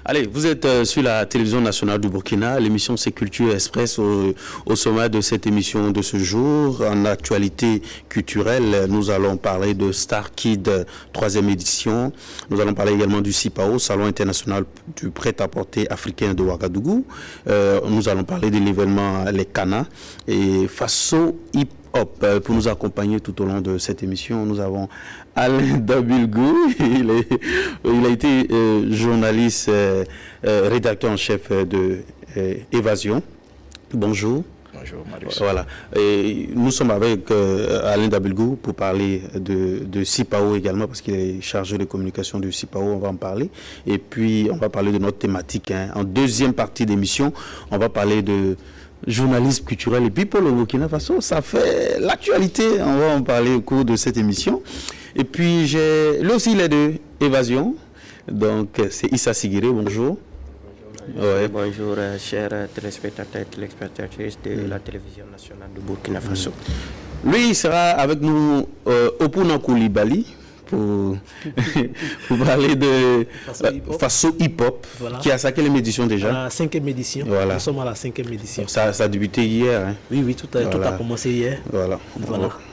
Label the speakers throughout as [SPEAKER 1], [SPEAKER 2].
[SPEAKER 1] Allez, vous êtes sur la télévision nationale du Burkina. L'émission C'est Culture Express. Au sommet de cette émission de ce jour, en actualité culturelle, nous allons parler de Star Kid 3e édition. Nous allons parler également du CIPAO, Salon international du prêt-à-porter africain de Ouagadougou. Nous allons parler de l'événement Les Cana et Faso Hip Hop. Pour nous accompagner tout au long de cette émission, nous avons Alain Dabilgou. Il a été journaliste, rédacteur en chef de Évasion. Bonjour.
[SPEAKER 2] Bonjour, Marius.
[SPEAKER 1] Voilà. Et nous sommes avec Alain Dabilgou pour parler de CIPAO également, parce qu'il est chargé de communication du CIPAO, on va en parler. Et puis, on va parler de notre thématique. En deuxième partie d'émission, on va parler de journalisme culturel. Et puis, pour le Burkina Faso, ça fait l'actualité. On va en parler au cours de cette émission. Et puis, lui aussi, il est de Évasion. Donc, c'est Issa Sigiré. Bonjour.
[SPEAKER 3] Ouais. Bonjour, chers téléspectateurs et téléspectatrices de la télévision nationale du Burkina Faso.
[SPEAKER 1] Lui, il sera avec nous Opuna Koulibaly pour parler de Faso Hip Hop, voilà. Qui a sa quelle édition déjà?
[SPEAKER 4] La 5e édition.
[SPEAKER 1] Voilà.
[SPEAKER 4] Nous sommes à la 5e édition.
[SPEAKER 1] Ça a débuté hier. Hein?
[SPEAKER 4] Oui, tout a commencé hier.
[SPEAKER 1] Voilà.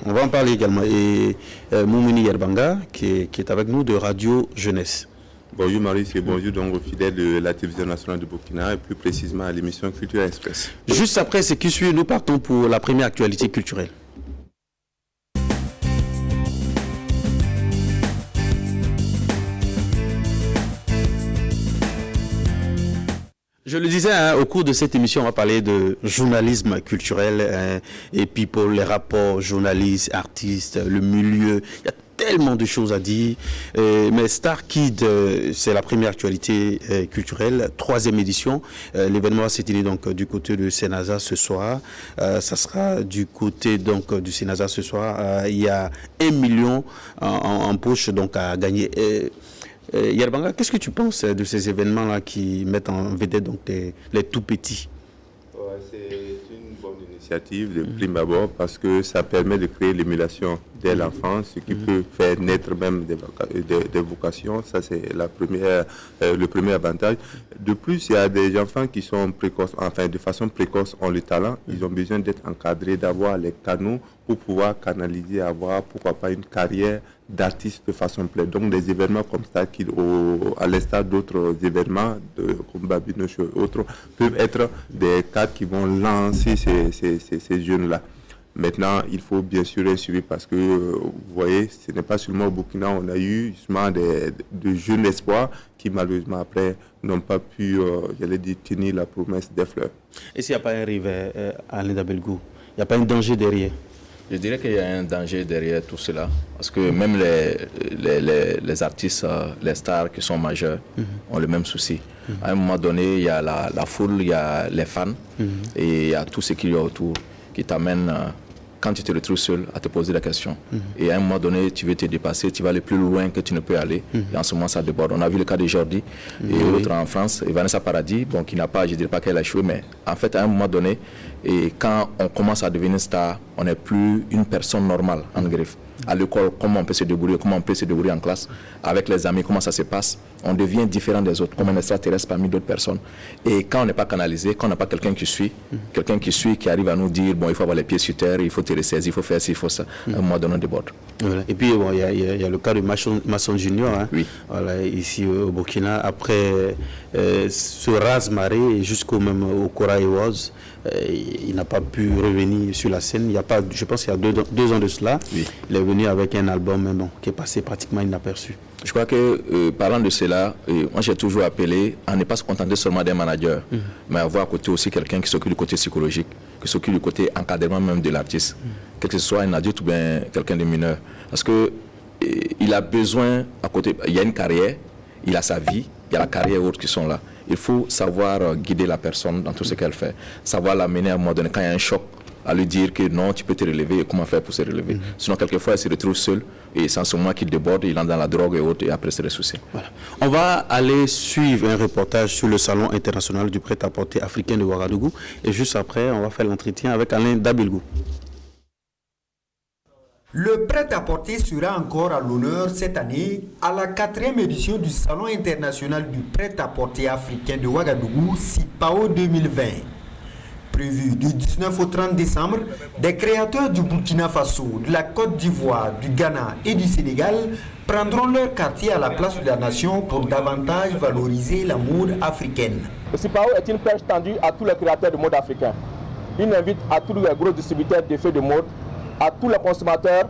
[SPEAKER 1] On va en parler également. Et Moumouni Yerbanga, qui est avec nous de Radio Jeunesse.
[SPEAKER 5] Bonjour Maurice et bonjour donc aux fidèles de la télévision nationale du Burkina et plus précisément à l'émission Culture Express.
[SPEAKER 1] Juste après ce qui suit, nous partons pour la première actualité culturelle. Je le disais, au cours de cette émission, on va parler de journalisme culturel et puis pour les rapports journalistes, artistes, le milieu. Il y a tellement de choses à dire. Mais Star Kid, c'est la première actualité culturelle, 3e édition. L'événement va se tenir donc du côté de Senaza ce soir. Ça sera du côté donc du Senaza ce soir. Il y a 1 million en poche donc à gagner. Yerbanga, qu'est-ce que tu penses de ces événements-là qui mettent en vedette donc les tout petits?
[SPEAKER 5] C'est une bonne initiative de prime abord parce que ça permet de créer l'émulation dès l'enfance, ce qui peut faire naître même des vocations. Ça, c'est le premier avantage. De plus, il y a des enfants qui sont précoces, enfin de façon précoce ont le talent. Ils ont besoin d'être encadrés, d'avoir les canaux pour pouvoir canaliser, avoir pourquoi pas une carrière d'artiste de façon pleine. Donc des événements comme ça, à l'instar d'autres événements comme Babinoche et autres, peuvent être des cadres qui vont lancer ces jeunes-là. Maintenant, il faut bien sûr un suivi parce que, vous voyez, ce n'est pas seulement au Burkina, on a eu justement de jeunes espoirs qui malheureusement après n'ont pas pu, j'allais dire, tenir la promesse des fleurs.
[SPEAKER 1] Et s'il n'y a pas un rivet à Alain Dabilgou, il n'y a pas un danger derrière?
[SPEAKER 2] Je dirais qu'il y a un danger derrière tout cela, parce que même les artistes, les stars qui sont majeurs, ont le même souci. À un moment donné, il y a la foule, il y a les fans, et il y a tout ce qu'il y a autour qui t'amène, quand tu te retrouves seul, à te poser la question. Et à un moment donné, tu veux te dépasser, tu vas aller plus loin que tu ne peux aller, et en ce moment, ça déborde. On a vu le cas de Jordi, et l'autre en France, et Vanessa Paradis, bon, qui n'a pas, je ne dirais pas qu'elle a échoué, mais en fait, à un moment donné, et quand on commence à devenir star, on n'est plus une personne normale, en griffe. À l'école, comment on peut se débrouiller, comment on peut se débrouiller en classe, avec les amis, comment ça se passe. On devient différent des autres, comme un extraterrestre parmi d'autres personnes. Et quand on n'est pas canalisé, quand on n'a pas quelqu'un qui suit, qui arrive à nous dire, bon, il faut avoir les pieds sur terre, il faut te ressaisir, il faut faire ci, il faut ça, à un moment donné, on déborde.
[SPEAKER 1] Voilà. Et puis, bon, il y a le cas de Masson Junior, hein,
[SPEAKER 2] oui.
[SPEAKER 1] Voilà, ici au Burkina, après ce rase-marée jusqu'au même au Kora Awards, il n'a pas pu revenir sur la scène. Il y a pas, je pense qu'il y a 2 ans de cela, oui. Il est venu avec un album mais bon, qui est passé pratiquement inaperçu.
[SPEAKER 2] Je crois que, parlant de cela, moi j'ai toujours appelé à ne pas se contenter seulement d'un manager, mais avoir à côté aussi quelqu'un qui s'occupe du côté psychologique, qui s'occupe du côté encadrement même de l'artiste, quel que ce soit un adulte ou bien quelqu'un de mineur. Parce que il a besoin, à côté, il y a une carrière, il a sa vie, il y a la carrière et autres qui sont là. Il faut savoir guider la personne dans tout ce qu'elle fait, savoir l'amener à un moment donné quand il y a un choc, à lui dire que non, tu peux te relever et comment faire pour se relever. Sinon, quelquefois, il se retrouve seul et sans ce moment qu'il déborde, il entre dans la drogue et autres et après, c'est des soucis.
[SPEAKER 1] Voilà. On va aller suivre un reportage sur le Salon international du prêt-à-porter africain de Ouagadougou et juste après, on va faire l'entretien avec Alain Dabilgou.
[SPEAKER 6] Le prêt-à-porter sera encore à l'honneur cette année à la 4e édition du Salon international du prêt-à-porter africain de Ouagadougou, SIPAO 2020. Prévu du 19 au 30 décembre, des créateurs du Burkina Faso, de la Côte d'Ivoire, du Ghana et du Sénégal prendront leur quartier à la place de la nation pour davantage valoriser la mode africaine.
[SPEAKER 7] Le SIPAO est une perche tendue à tous les créateurs de mode africains. Il invite à tous les gros distributeurs d'effets de mode, à tous les consommateurs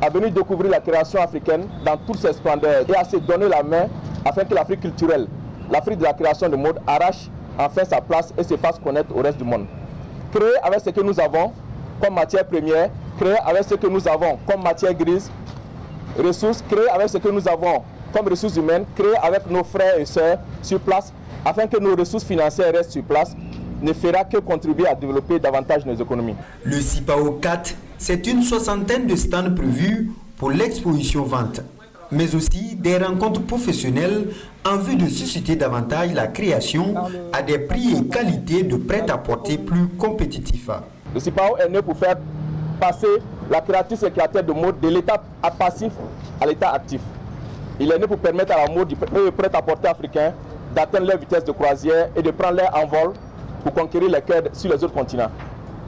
[SPEAKER 7] à venir découvrir la création africaine dans toutes ses splendeurs et à se donner la main afin que l'Afrique culturelle, l'Afrique de la création de mode, arrache enfin sa place et se fasse connaître au reste du monde. Créer avec ce que nous avons comme matière première, créer avec ce que nous avons comme matière grise, ressources, créer avec ce que nous avons comme ressources humaines, créer avec nos frères et sœurs sur place afin que nos ressources financières restent sur place, ne fera que contribuer à développer davantage nos économies.
[SPEAKER 6] Le SIPAO 4, c'est une soixantaine de stands prévus pour l'exposition vente, mais aussi des rencontres professionnelles en vue de susciter davantage la création à des prix et qualités de prêt-à-porter plus compétitifs.
[SPEAKER 7] Le SIPAO est né pour faire passer la créatrice et créateur de mode de l'état passif à l'état actif. Il est né pour permettre à la mode du prêt-à-porter africain d'atteindre leur vitesse de croisière et de prendre leur envol pour conquérir les cœurs sur les autres continents.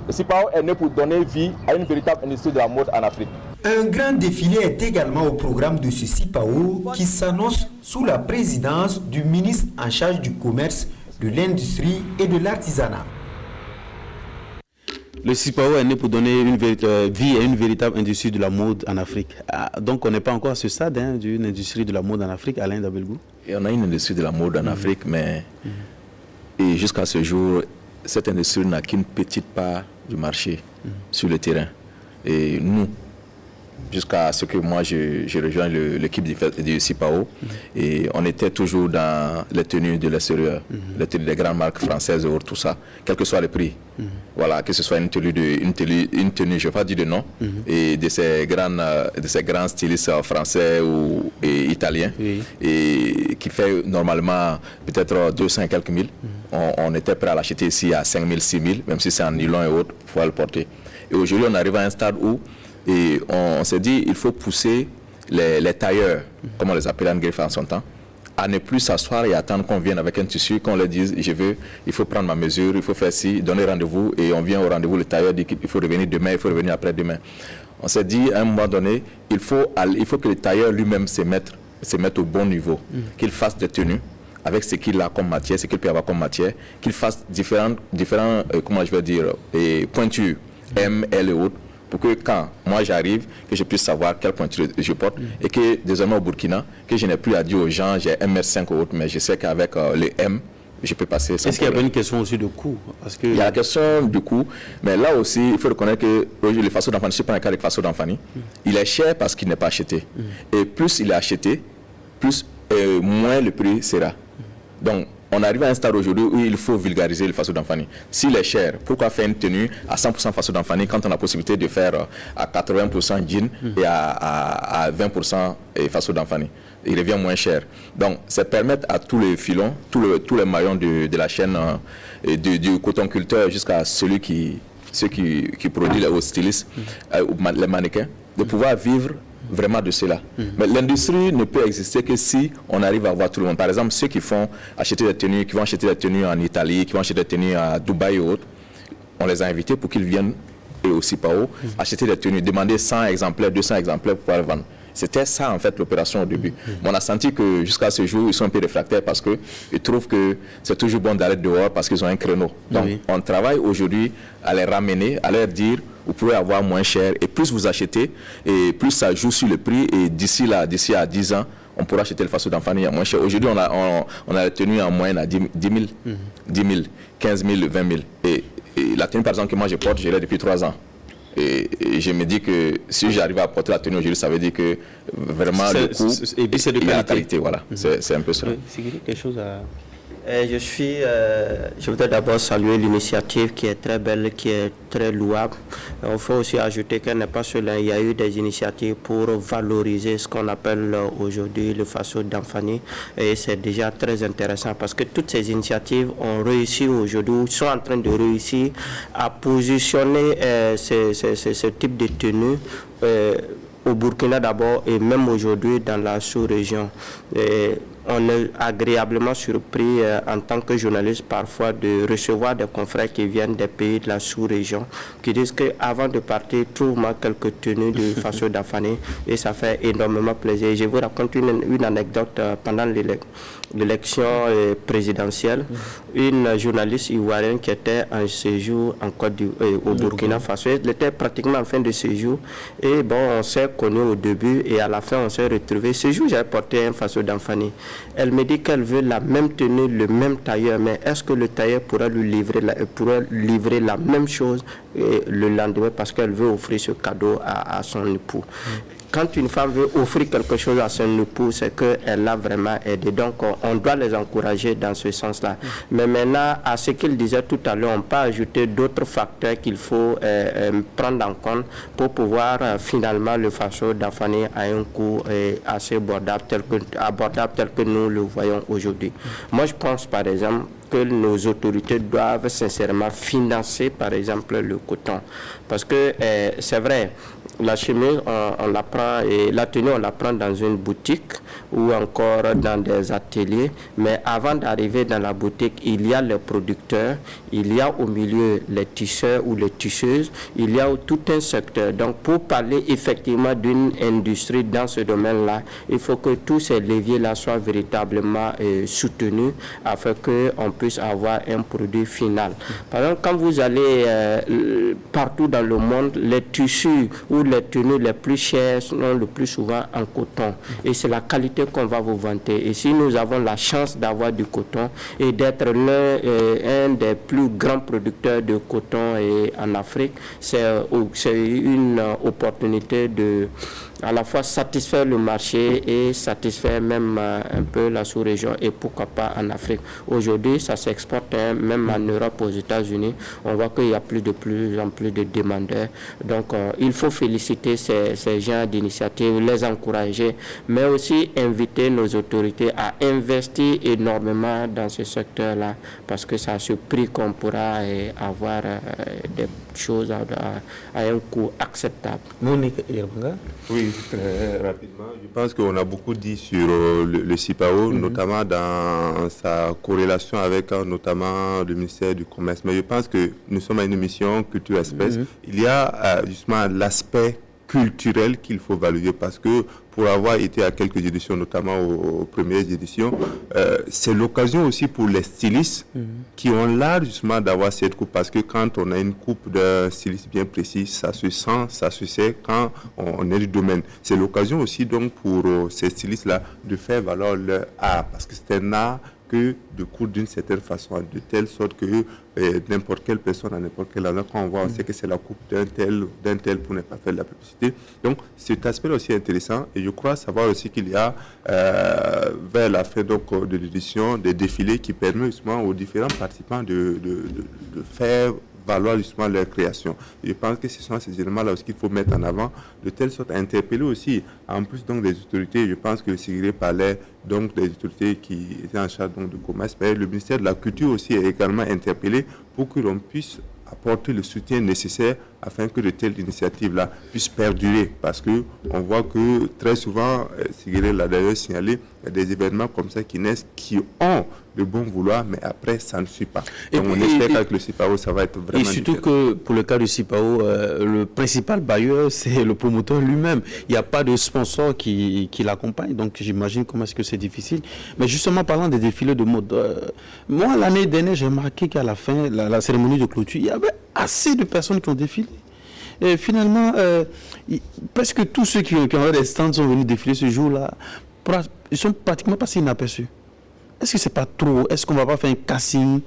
[SPEAKER 7] Le SIPAO est né pour donner vie à une véritable industrie de la mode en Afrique.
[SPEAKER 6] Un grand défilé est également au programme de ce SIPAO qui s'annonce sous la présidence du ministre en charge du commerce, de l'industrie et de l'artisanat.
[SPEAKER 1] Le SIPAO est né pour donner une vie à une véritable industrie de la mode en Afrique. Donc on n'est pas encore à ce stade d'une industrie de la mode en Afrique, Alain Dabelgou.
[SPEAKER 2] Et on a une industrie de la mode en Afrique, mais et jusqu'à ce jour, cette industrie n'a qu'une petite part du marché sur le terrain. Et nous, jusqu'à ce que moi je rejoigne l'équipe du SIPAO, et on était toujours dans les tenues de l'extérieur, les tenues des grandes marques françaises ou tout ça, quel que soit le prix. Voilà, que ce soit une tenue, je ne vais pas dire de nom, et de ces grands stylistes français ou italiens, et qui fait normalement peut-être 200 et quelques mille. On était prêt à l'acheter ici à 5 000, 6 000, même si c'est en nylon et autres, il faut le porter. Et aujourd'hui, on arrive à un stade où on s'est dit il faut pousser les tailleurs, comme on les appelait en greffe en son temps, à ne plus s'asseoir et attendre qu'on vienne avec un tissu, qu'on leur dise il faut prendre ma mesure, il faut faire ci, donner rendez-vous, et on vient au rendez-vous, le tailleur dit qu'il faut revenir demain, il faut revenir après-demain. On s'est dit à un moment donné, il faut que le tailleur lui-même se mette au bon niveau, qu'il fasse des tenues avec ce qu'il a comme matière, ce qu'il peut avoir comme matière, qu'il fasse différents comment je vais dire, pointures, M, L et autres, pour que quand moi j'arrive, que je puisse savoir quelle pointure je porte, et que désormais au Burkina, que je n'ai plus à dire aux gens j'ai M5 ou autre, mais je sais qu'avec les M, je peux passer sans
[SPEAKER 1] Est-ce qu'il y a une question aussi de coût?
[SPEAKER 2] Il y a la question du coût, mais là aussi, il faut reconnaître que le faso d'Anfani, je prends le cas avec faso d'Anfani, il est cher parce qu'il n'est pas acheté. Et plus il est acheté, moins le prix sera. Donc, on arrive à un stade aujourd'hui où il faut vulgariser le faso d'Anfani. S'il est cher, pourquoi faire une tenue à 100% faso d'Anfani quand on a la possibilité de faire à 80% jean et à 20% faso d'Anfani? Il revient moins cher. Donc, c'est permettre à tous les filons, tous les maillons de la chaîne, du coton-culteur jusqu'à ceux qui produisent les stylistes, les mannequins, de pouvoir vivre vraiment de cela. Mais l'industrie ne peut exister que si on arrive à avoir tout le monde. Par exemple, ceux qui vont acheter des tenues en Italie, qui vont acheter des tenues à Dubaï et autres, on les a invités pour qu'ils viennent, et au SIPAO, acheter des tenues, demander 100 exemplaires, 200 exemplaires pour pouvoir les vendre. C'était ça en fait l'opération au début. Mais on a senti que jusqu'à ce jour, ils sont un peu réfractaires parce qu'ils trouvent que c'est toujours bon d'aller dehors parce qu'ils ont un créneau. Donc on travaille aujourd'hui à les ramener, à leur dire vous pouvez avoir moins cher, et plus vous achetez, et plus ça joue sur le prix, et d'ici à 10 ans, on pourra acheter le faso d'Anfani à moins cher. Aujourd'hui, on a tenu en moyenne à 10 000, 15 000, 20 000. Et la tenue, par exemple, que moi je porte, je l'ai depuis 3 ans. Et je me dis que si j'arrive à porter la tenue aujourd'hui, ça veut dire que vraiment le coût
[SPEAKER 1] et puis c'est de
[SPEAKER 2] la qualité. Voilà. C'est un peu ça.
[SPEAKER 1] C'est quelque chose à...
[SPEAKER 3] Je voudrais d'abord saluer l'initiative qui est très belle, qui est très louable. Il faut aussi ajouter qu'elle n'est pas seule. Il y a eu des initiatives pour valoriser ce qu'on appelle aujourd'hui le Faso d'Anfani. Et c'est déjà très intéressant parce que toutes ces initiatives ont réussi aujourd'hui, sont en train de réussir à positionner ce type de tenue au Burkina d'abord et même aujourd'hui dans la sous-région. On est agréablement surpris en tant que journaliste parfois de recevoir des confrères qui viennent des pays de la sous-région qui disent qu'avant de partir, trouve-moi quelques tenues de Faso d'Anfani et ça fait énormément plaisir. Je vous raconte une anecdote pendant l'élection présidentielle. Une journaliste ivoirienne qui était en séjour au Burkina Faso, elle était pratiquement en fin de séjour et bon, on s'est connus au début et à la fin on s'est retrouvés. Ce jour, j'avais porté un Faso d'Anfani. Elle me dit qu'elle veut la même tenue, le même tailleur, mais est-ce que le tailleur pourra lui livrer la même chose le lendemain parce qu'elle veut offrir ce cadeau à son époux. Quand une femme veut offrir quelque chose à son époux, c'est qu'elle l'a vraiment aidé. Donc, on doit les encourager dans ce sens-là. Mais maintenant, à ce qu'il disait tout à l'heure, on peut ajouter d'autres facteurs qu'il faut prendre en compte pour pouvoir finalement le Faso d'Anfani à un coût assez abordable tel que nous le voyons aujourd'hui. Moi, je pense par exemple que nos autorités doivent sincèrement financer par exemple le coton. Parce que c'est vrai, la chemise, on la prend et la tenue, on la prend dans une boutique ou encore dans des ateliers. Mais avant d'arriver dans la boutique, il y a les producteurs, il y a au milieu les tisseurs ou les tisseuses, il y a tout un secteur. Donc, pour parler effectivement d'une industrie dans ce domaine-là, il faut que tous ces leviers-là soient véritablement soutenus afin qu'on puisse avoir un produit final. Par exemple, quand vous allez partout dans le monde, les tissus ou les tenues les plus chères sont le plus souvent en coton. Et c'est la qualité qu'on va vous vanter. Et si nous avons la chance d'avoir du coton et d'être un des plus grands producteurs de coton en Afrique, c'est une opportunité de à la fois satisfaire le marché et satisfaire même un peu la sous-région et pourquoi pas en Afrique. Aujourd'hui, ça s'exporte même en Europe, aux États-Unis. On voit qu'il y a de plus en plus de demandeurs. Donc, il faut féliciter ces gens d'initiative, les encourager, mais aussi inviter nos autorités à investir énormément dans ce secteur-là parce que c'est à ce prix qu'on pourra avoir des choses à un coût acceptable.
[SPEAKER 4] Monique Yerbanga.
[SPEAKER 5] Oui, très rapidement. Je pense qu'on a beaucoup dit sur le CIPAO, notamment dans sa corrélation avec notamment le ministère du Commerce. Mais je pense que nous sommes à une émission Culture Express. Il y a justement l'aspect culturel qu'il faut valoriser parce que pour avoir été à quelques éditions, notamment aux premières éditions, c'est l'occasion aussi pour les stylistes qui ont l'art justement d'avoir cette coupe parce que quand on a une coupe d'un styliste bien précis, ça se sent, ça se sait quand on est du domaine. C'est l'occasion aussi donc pour ces stylistes-là de faire valoir leur art parce que c'est un art que de coudre d'une certaine façon, de telle sorte que n'importe quelle personne à n'importe quel endroit, quand on voit, on sait que c'est la coupe d'un tel pour ne pas faire de la publicité. Donc cet aspect-là aussi est intéressant et je crois savoir aussi qu'il y a vers la fin donc, de l'édition des défilés qui permettent justement aux différents participants de faire valoir justement leur création. Je pense que ce sont ces éléments-là aussi qu'il faut mettre en avant, de telle sorte à interpeller aussi, en plus donc des autorités, je pense que Sigrid parlait donc des autorités qui étaient en charge donc, du commerce, mais le ministère de la Culture aussi est également interpellé pour que l'on puisse apporter le soutien nécessaire afin que de telles initiatives-là puissent perdurer. Parce qu'on voit que très souvent, Sigrid l'a d'ailleurs signalé, il y a des événements comme ça qui naissent, qui ont de bon vouloir, mais après, ça ne suit pas. Donc on espère qu'avec le CIPAO, ça va être vraiment
[SPEAKER 1] Et surtout différent. Que pour le cas du CIPAO, le principal bailleur, c'est le promoteur lui-même. Il n'y a pas de sponsor qui l'accompagne, donc j'imagine comment est-ce que c'est difficile. Mais justement, parlant des défilés de mode, moi, l'année dernière, j'ai remarqué qu'à la fin, la cérémonie de clôture, il y avait assez de personnes qui ont défilé. Et finalement, presque tous ceux qui ont des stands sont venus défiler ce jour-là. Ils sont pratiquement passés inaperçus. Est-ce que c'est pas trop? Est-ce qu'on va pas faire un casting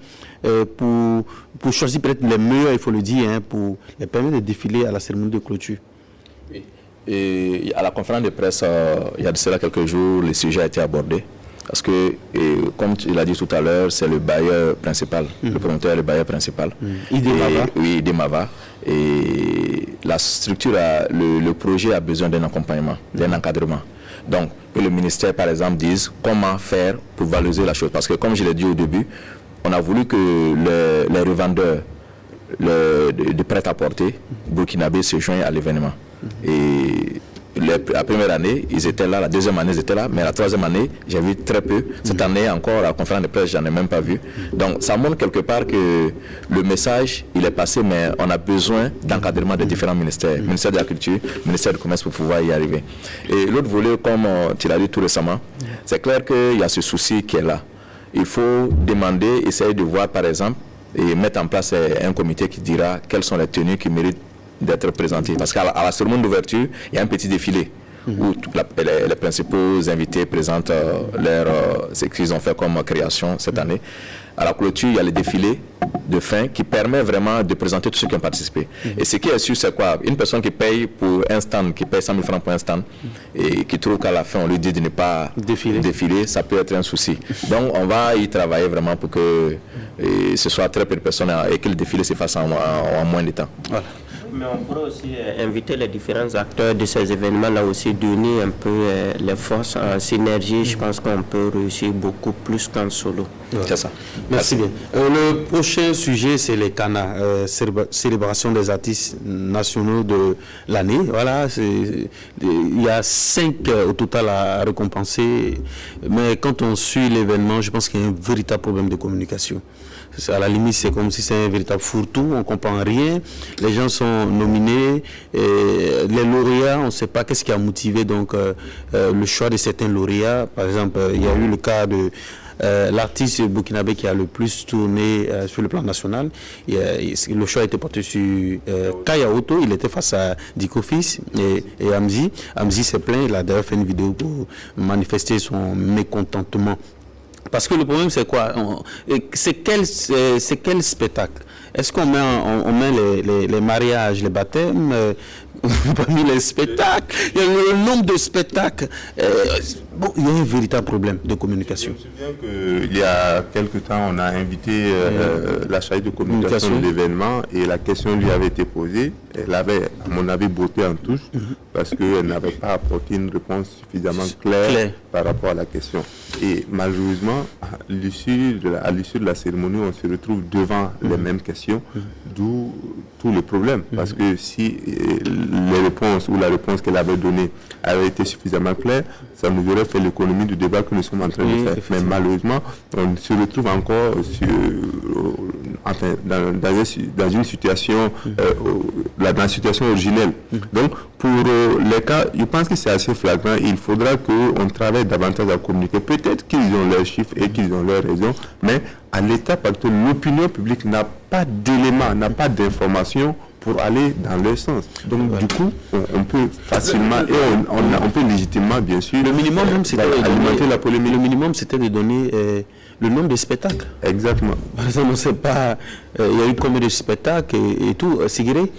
[SPEAKER 1] pour choisir peut-être les meilleurs, il faut le dire, pour les permettre de défiler à la cérémonie de clôture?
[SPEAKER 2] Oui. Et à la conférence de presse, il y a de cela quelques jours, le sujet a été abordé. Parce que, comme il a dit tout à l'heure, c'est le bailleur principal, le promoteur est le bailleur principal.
[SPEAKER 1] Idemava.
[SPEAKER 2] Oui, Idemava. Et la structure, le projet a besoin d'un accompagnement, d'un encadrement. Donc, que le ministère, par exemple, dise comment faire pour valoriser la chose. Parce que, comme je l'ai dit au début, on a voulu que les revendeurs de prêt-à-porter burkinabés se joignent à l'événement. Et la première année, ils étaient là, la deuxième année, ils étaient là, mais la troisième année, j'ai vu très peu. Cette année encore, à la conférence de presse, j'en ai même pas vu. Donc, ça montre quelque part que le message, il est passé, mais on a besoin d'encadrement des différents ministères. Ministère de la Culture, ministère du Commerce pour pouvoir y arriver. Et l'autre volet, comme tu l'as dit tout récemment, c'est clair qu'il y a ce souci qui est là. Il faut demander, essayer de voir, par exemple, et mettre en place un comité qui dira quelles sont les tenues qui méritent d'être présentées. Parce qu'à la cérémonie d'ouverture, il y a un petit défilé où les principaux invités présentent ce qu'ils ont fait comme création cette année. À la clôture, il y a le défilé de fin qui permet vraiment de présenter tous ceux qui ont participé. Et ce qui est sûr, c'est quoi? Une personne qui paye pour un stand, qui paye 100 000 francs pour un stand, et qui trouve qu'à la fin, on lui dit de ne pas défiler, ça peut être un souci. Donc, on va y travailler vraiment pour que ce soit très peu de personnes et que le défilé se fasse en moins de temps. Voilà.
[SPEAKER 3] Mais on pourrait aussi inviter les différents acteurs de ces événements-là aussi, d'unir un peu les forces en synergie. Je pense qu'on peut réussir beaucoup plus qu'en solo.
[SPEAKER 2] C'est ça.
[SPEAKER 1] Merci bien. Le prochain sujet, c'est les CANA, célébration des artistes nationaux de l'année. Voilà, il y a 5 au total à récompenser. Mais quand on suit l'événement, je pense qu'il y a un véritable problème de communication. À la limite, c'est comme si c'est un véritable fourre-tout, on ne comprend rien. Les gens sont nominés, les lauréats, on ne sait pas qu'est-ce qui a motivé donc, le choix de certains lauréats. Par exemple, il y a eu le cas de l'artiste burkinabé qui a le plus tourné sur le plan national. Le choix a été porté sur Kaya Oto, il était face à Diko Fils et Amzi. Amzi s'est plaint, il a d'ailleurs fait une vidéo pour manifester son mécontentement. Parce que le problème, c'est quoi? C'est quel spectacle? Est-ce qu'on met les mariages, les baptêmes parmi les spectacles? Il y a le nombre de spectacles. Bon, il y a un véritable problème de communication.
[SPEAKER 5] Je me souviens qu'il y a quelque temps, on a invité la chargée de communication de l'événement et la question lui avait été posée. Elle avait, à mon avis, botté en touche parce qu'elle n'avait pas apporté une réponse suffisamment claire par rapport à la question. Et malheureusement, à l'issue de la cérémonie, on se retrouve devant les mêmes questions, d'où tout le problème. Parce que si les réponses ou la réponse qu'elle avait donnée avait été suffisamment claire, ça nous aurait fait l'économie du débat que nous sommes en train de faire. Mais malheureusement, on se retrouve encore dans une situation, dans la situation originelle. Donc, pour les cas, je pense que c'est assez flagrant. Il faudra qu'on travaille davantage à communiquer. Peut-être qu'ils ont leurs chiffres et qu'ils ont leurs raisons, mais à l'étape actuelle, l'opinion publique n'a pas d'éléments, n'a pas d'informations pour aller dans leur sens. Donc, du coup, on peut facilement et on peut légitimement, bien sûr,
[SPEAKER 1] le minimum, c'était
[SPEAKER 5] alimenter la polémique.
[SPEAKER 1] Le minimum, c'était de donner le nombre de spectacles.
[SPEAKER 5] Exactement.
[SPEAKER 1] Par exemple, on ne sait pas, il y a eu combien de spectacles et tout. Sigiré?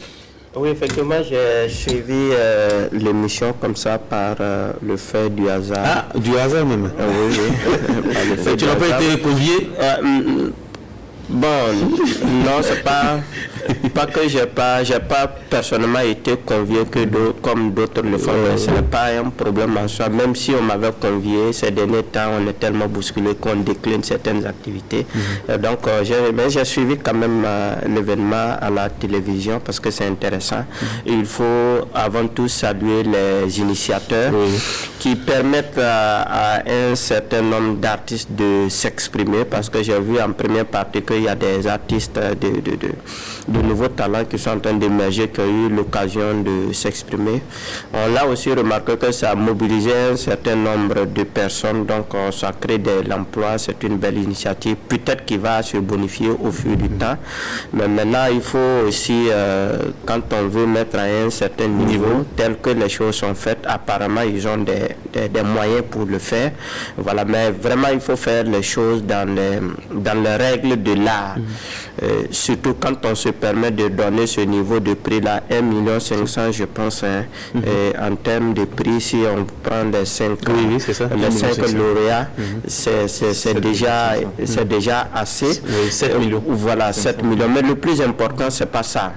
[SPEAKER 3] Oui, effectivement, j'ai suivi l'émission comme ça par le fait du hasard.
[SPEAKER 1] Ah, du hasard même.
[SPEAKER 3] Oui.
[SPEAKER 1] Tu n'as pas été convié?
[SPEAKER 3] Bon, non, c'est pas que j'ai pas personnellement été convié comme d'autres le font. Ce n'est pas un problème en soi. Même si on m'avait convié, ces derniers temps, on est tellement bousculé qu'on décline certaines activités. Donc, j'ai suivi quand même l'événement à la télévision parce que c'est intéressant. Il faut avant tout saluer les initiateurs qui permettent à un certain nombre d'artistes de s'exprimer parce que j'ai vu en première partie qu'il y a des artistes de nouveaux talents qui sont en train d'émerger, qui ont eu l'occasion de s'exprimer. On l'a aussi remarqué que ça a mobilisé un certain nombre de personnes, donc ça crée de l'emploi, c'est une belle initiative, peut-être qui va se bonifier au fil du temps. Mais maintenant, il faut aussi, quand on veut mettre à un certain niveau, tel que les choses sont faites, apparemment, ils ont des moyens pour le faire. Voilà, mais vraiment, il faut faire les choses dans les règles de l'art. Surtout quand on se permet de donner ce niveau de prix-là, 1,5 million, je pense, en termes de prix, si on prend les 5 lauréats, c'est déjà assez.
[SPEAKER 1] Oui, 7 millions.
[SPEAKER 3] Voilà, 7 millions. Mais le plus important, c'est pas ça.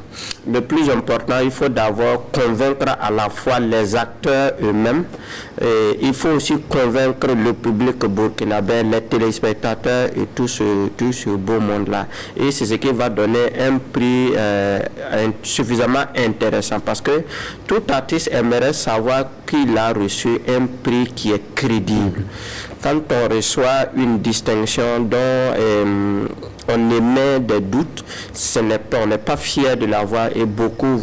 [SPEAKER 3] Le plus important, il faut d'abord convaincre à la fois les acteurs eux-mêmes. Il faut aussi convaincre le public burkinabé, les téléspectateurs et tout ce beau monde-là. Et c'est ce qui va donner un prix suffisamment intéressant, parce que tout artiste aimerait savoir qu'il a reçu un prix qui est crédible. Quand on reçoit une distinction dont on émet des doutes, on n'est pas fier de l'avoir, et beaucoup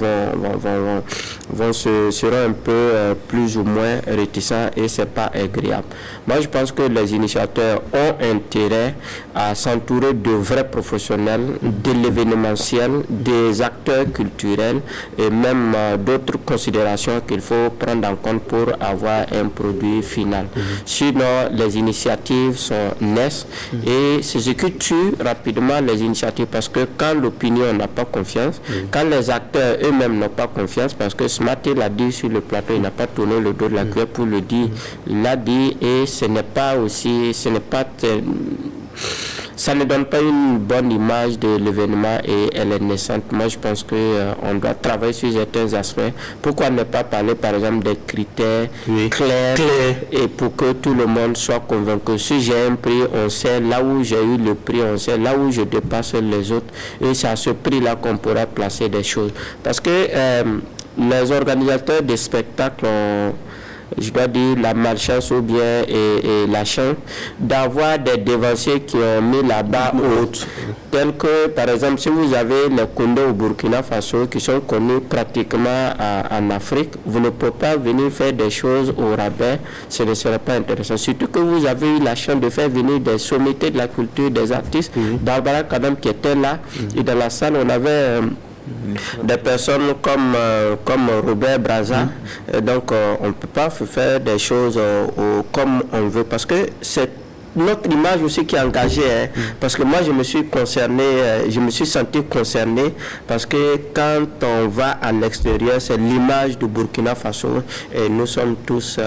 [SPEAKER 3] seront un peu plus ou moins réticents, et c'est pas agréable. Moi, je pense que les initiateurs ont intérêt à s'entourer de vrais professionnels, de l'événementiel, des acteurs culturels et même d'autres considérations qu'il faut prendre en compte pour avoir un produit final. Sinon, les initiatives naissent et c'est ce qui tue rapidement les initiatives, parce que quand l'opinion n'a pas confiance, quand les acteurs eux-mêmes n'ont pas confiance, parce que Smarty l'a dit sur le plateau, il n'a pas tourné le dos de la cuillère pour le dire, il l'a dit, et ça ne donne pas une bonne image de l'événement, et elle est naissante. Moi, je pense qu'on doit travailler sur certains aspects. Pourquoi ne pas parler, par exemple, des critères clairs, et pour que tout le monde soit convaincu. Si j'ai un prix, on sait là où j'ai eu le prix, on sait là où je dépasse les autres, et c'est à ce prix-là qu'on pourra placer des choses. Parce que les organisateurs des spectacles ont, je dois dire, la malchance ou bien et la chance d'avoir des dévanciers qui ont mis la barre haute. Tel que, par exemple, si vous avez les Koundé au Burkina Faso qui sont connus pratiquement en Afrique, vous ne pouvez pas venir faire des choses au rabais, ce ne serait pas intéressant. Surtout que vous avez eu la chance de faire venir des sommités de la culture, des artistes. Barbara Kadam qui était là, et dans la salle, on avait des personnes comme Robert Braza. Donc on ne peut pas faire des choses comme on veut, parce que c'est notre image aussi qui est engagée, parce que moi je me suis concerné, je me suis senti concerné, parce que quand on va à l'extérieur, c'est l'image du Burkina Faso et nous sommes tous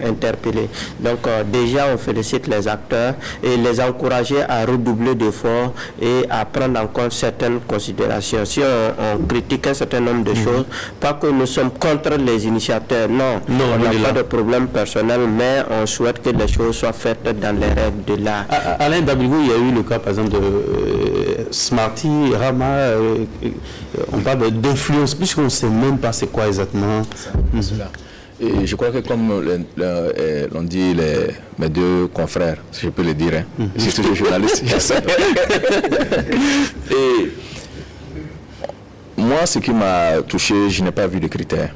[SPEAKER 3] interpellés. Donc déjà on félicite les acteurs et les encourager à redoubler d'efforts et à prendre en compte certaines considérations. Si on critique un certain nombre de choses, pas que nous sommes contre les initiateurs, non, on n'a pas de problème personnel, mais on souhaite que les choses soient faites dans les règles de l'art.
[SPEAKER 1] Alain Dabigou, il y a eu le cas par exemple de Smarty, Rama, on parle d'influence, puisqu'on ne sait même pas c'est quoi exactement.
[SPEAKER 2] Et je crois que comme l'ont dit mes deux confrères, si je peux le dire, je suis toujours journaliste, je sais. Et moi, ce qui m'a touché, je n'ai pas vu de critères.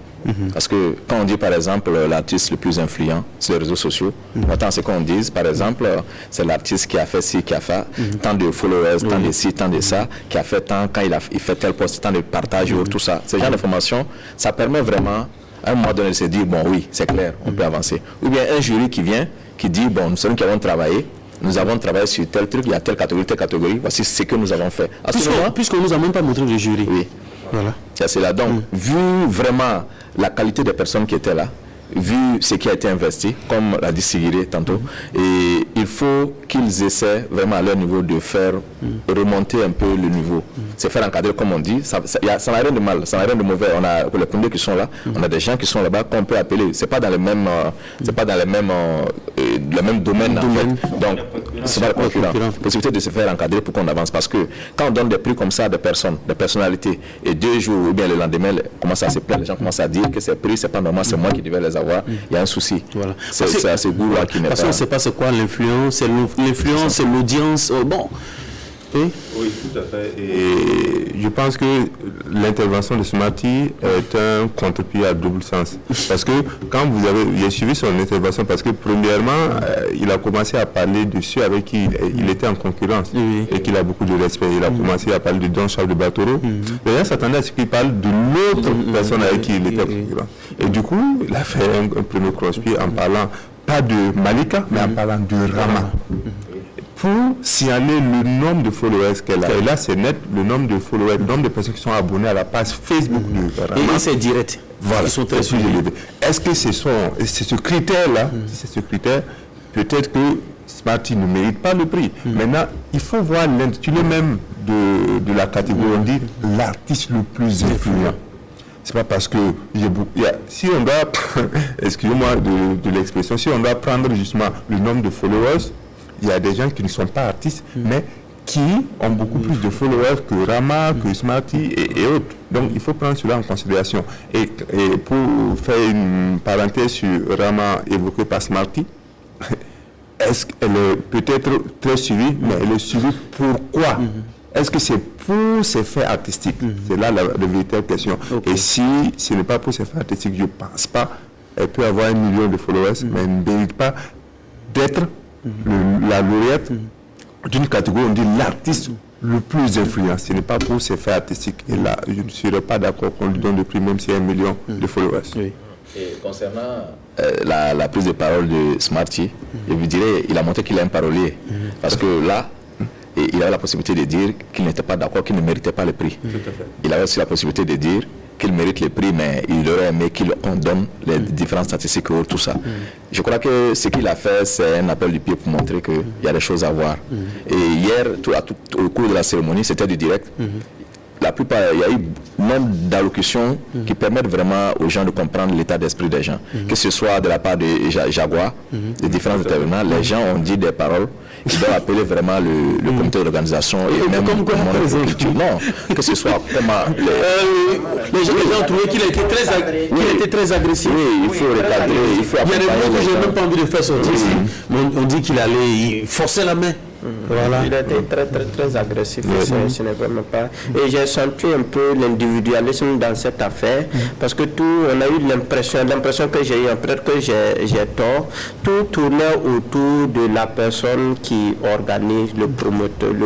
[SPEAKER 2] Parce que quand on dit par exemple l'artiste le plus influent sur les réseaux sociaux, autant c'est qu'on dise par exemple c'est l'artiste qui a fait ci, qui a fait tant de followers, tant de ci, tant de ça, qui a fait tant, quand il fait tel post, tant de partage, tout ça. Ce genre d'informations, ça permet vraiment à un moment donné de se dire bon oui, c'est clair, on peut avancer. Ou bien un jury qui vient, qui dit bon, nous sommes qui avons travaillé, nous avons travaillé sur tel truc, il y a telle catégorie, voici ce que nous avons fait.
[SPEAKER 1] Puisqu'on ne nous a même pas montré le jury.
[SPEAKER 2] Oui. Voilà. C'est là. Donc, vu vraiment la qualité des personnes qui étaient là, vu ce qui a été investi, comme l'a dit Sigiré tantôt, et il faut qu'ils essaient vraiment à leur niveau de faire remonter un peu le niveau. C'est faire encadrer, comme on dit, ça n'a rien de mal, ça n'a rien de mauvais. On a les Koundé qui sont là, on a des gens qui sont là-bas qu'on peut appeler, c'est pas dans le même domaine. En fait. Donc, c'est pas le concurrent. Possibilité de se faire encadrer pour qu'on avance, parce que quand on donne des prix comme ça à des personnes, des personnalités, et 2 jours ou bien le lendemain, commencent à se plaindre, les gens commencent à dire que ces prix, c'est pas normal, c'est moi qui devais les avoir. Il y a un souci. Voilà. C'est à ce goût-là qui n'est pas...
[SPEAKER 1] Parce qu'on ne sait pas c'est quoi l'influence, c'est l'audience. Bon.
[SPEAKER 5] Oui, tout à fait. Et je pense que l'intervention de Smarty est un contre-pied à double sens. Parce que quand j'ai suivi son intervention, parce que premièrement, il a commencé à parler de ceux avec qui il était en concurrence et qu'il a beaucoup de respect. Il a commencé à parler de Don Charles de Batoro. Les gens s'attendaient à ce qu'il parle de l'autre personne avec qui il était en concurrence. Et du coup, il a fait un premier cross-pied en parlant pas de Malika, mais en parlant de Rama. pour signaler le nombre de followers qu'elle a. Et là, c'est net, le nombre de followers, le nombre de personnes qui sont abonnées à la page Facebook de Rama.
[SPEAKER 1] Et c'est direct.
[SPEAKER 5] Voilà,
[SPEAKER 1] ils sont très
[SPEAKER 5] plus élevés. Est-ce que c'est ce critère-là, si c'est ce critère, peut-être que Smarty ne mérite pas le prix. Maintenant, il faut voir l'intitulé même de la catégorie, on dit l'artiste le plus influent. C'est pas parce que si on doit, excusez-moi de l'expression, si on doit prendre justement le nombre de followers, il y a des gens qui ne sont pas artistes, mais qui ont beaucoup plus de followers que Rama, que Smarty et autres. Donc il faut prendre cela en considération. Et pour faire une parenthèse sur Rama évoquée par Smarty, est-ce qu'elle est peut-être très suivie, mais elle est suivie pourquoi? Est-ce que c'est pour ses faits artistiques? C'est là la véritable question. Et si ce n'est pas pour ses faits artistiques, je ne pense pas. Elle peut avoir 1 million de followers, mais elle ne mérite pas d'être la lauréate d'une catégorie, on dit l'artiste le plus influent. Ce n'est pas pour ses faits artistiques. Et là, je ne serais pas d'accord qu'on lui donne le prix, même s'il y a 1 million de followers.
[SPEAKER 2] Oui. Et concernant la prise de parole de Smarty, je vous dirais, il a montré qu'il est un parolier. Parce que là, il avait la possibilité de dire qu'il n'était pas d'accord, qu'il ne méritait pas le prix. Il avait aussi la possibilité de dire qu'il mérite le prix, mais il aurait aimé qu'on donne les différentes statistiques et tout ça. Je crois que ce qu'il a fait, c'est un appel du pied pour montrer qu'il y a des choses à voir. Et hier, au cours de la cérémonie, c'était du direct. La plupart, il y a eu nombre d'allocutions qui permettent vraiment aux gens de comprendre l'état d'esprit des gens. Que ce soit de la part de Jaguar, des différents intervenants, les gens ont dit des paroles qui doivent appeler vraiment le comité d'organisation et même le monde de la culture. Non, que ce soit comment...
[SPEAKER 1] Les gens ont trouvé qu'il était très agressif.
[SPEAKER 2] Oui, il faut recadrer, il faut
[SPEAKER 1] accompagner. Il y a des mots que je n'ai même pas envie de faire sortir ici. On dit qu'il allait forcer la main.
[SPEAKER 3] Voilà. Il était très agressif, ce n'est vraiment pas. Et j'ai senti un peu l'individualisme dans cette affaire, parce que on a eu l'impression que j'ai eu, peut-être que j'ai tort, tout tournait autour de la personne qui organise le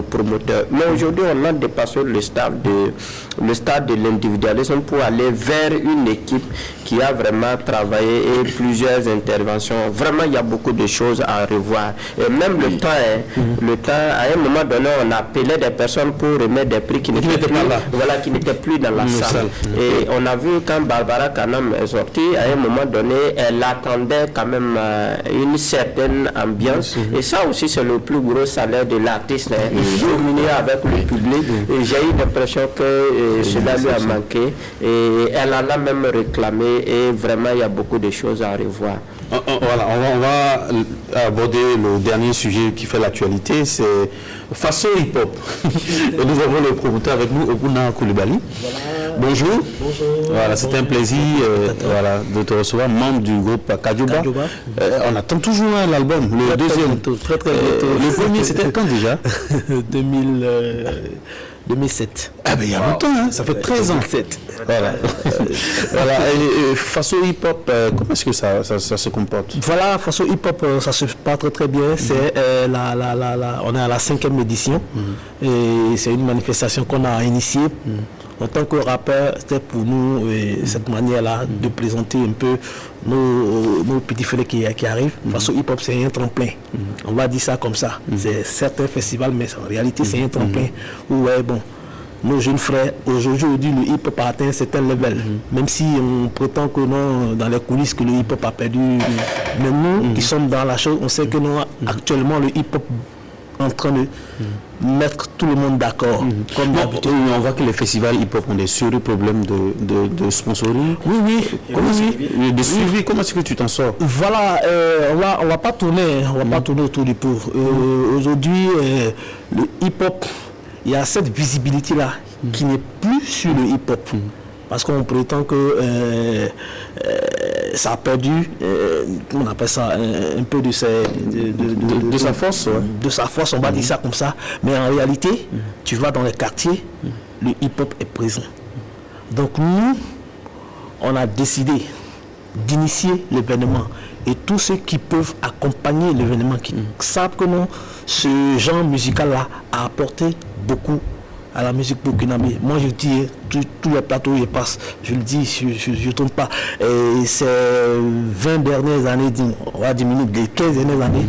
[SPEAKER 3] promoteur. Mais aujourd'hui, on a dépassé le stade de l'individualisme pour aller vers une équipe qui a vraiment travaillé et plusieurs interventions. Vraiment, il y a beaucoup de choses à revoir. Et même le temps, à un moment donné, on appelait des personnes pour remettre des prix qui n'étaient plus dans la salle. Et on a vu quand Barbara Kanam est sortie, à un moment donné, elle attendait quand même une certaine ambiance. Et ça aussi, c'est le plus gros salaire de l'artiste, communier avec le public. Et j'ai eu l'impression que cela lui a manqué. Et elle en a même réclamé. Et vraiment, il y a beaucoup de choses à revoir.
[SPEAKER 1] Voilà, on va aborder le dernier sujet qui fait l'actualité, c'est façon hip-hop. Et nous avons le promoteur avec nous, Obuna Koulibaly. Voilà. Bonjour.
[SPEAKER 4] Bonjour.
[SPEAKER 1] Voilà, c'est un plaisir de te recevoir, membre du groupe Kadioba. On attend toujours l'album, le deuxième.
[SPEAKER 4] Très bientôt.
[SPEAKER 1] Le premier, c'était quand déjà
[SPEAKER 4] 2007.
[SPEAKER 1] Ah ben il y a longtemps, hein, ça fait 13 ans.
[SPEAKER 4] 2007.
[SPEAKER 1] Voilà. Voilà. Et façon hip-hop, comment est-ce que ça se comporte?
[SPEAKER 4] Voilà, façon hip-hop, ça se passe très bien. C'est on est à la 5e édition. Et c'est une manifestation qu'on a initiée. En tant que rappeur, c'était pour nous cette manière-là de présenter un peu nos petits frères qui arrivent. Façon hip-hop, c'est un tremplin. On va dire ça comme ça. C'est certains festivals, mais en réalité, c'est un tremplin où, nos jeunes frères, aujourd'hui, le hip-hop a atteint un certain level. Même si on prétend que non, dans les coulisses, que le hip-hop a perdu. Mais nous, qui sommes dans la chose, on sait que non, actuellement, le hip-hop en train de mettre tout le monde d'accord.
[SPEAKER 1] Comme d'habitude, on voit que les festivals hip-hop ont des sérieux problèmes de sponsoring.
[SPEAKER 4] Oui.
[SPEAKER 1] De suivi, comment est-ce que tu t'en sors?
[SPEAKER 4] Voilà, on va pas tourner autour du pot. Aujourd'hui, le hip-hop, il y a cette visibilité-là qui n'est plus sur le hip-hop. Parce qu'on prétend que ça a perdu, on appelle ça, un peu de sa force. De sa force, on va dire ça comme ça. Mais en réalité, tu vas dans les quartiers, le hip-hop est présent. Donc nous, on a décidé d'initier l'événement. Et tous ceux qui peuvent accompagner l'événement, qui savent que non, ce genre musical-là a apporté beaucoup à la musique burkinabé. Moi je dis, tous les plateaux y passent, je le dis, je ne tourne pas. Et ces 20 dernières années, on va diminuer, les 15 dernières années,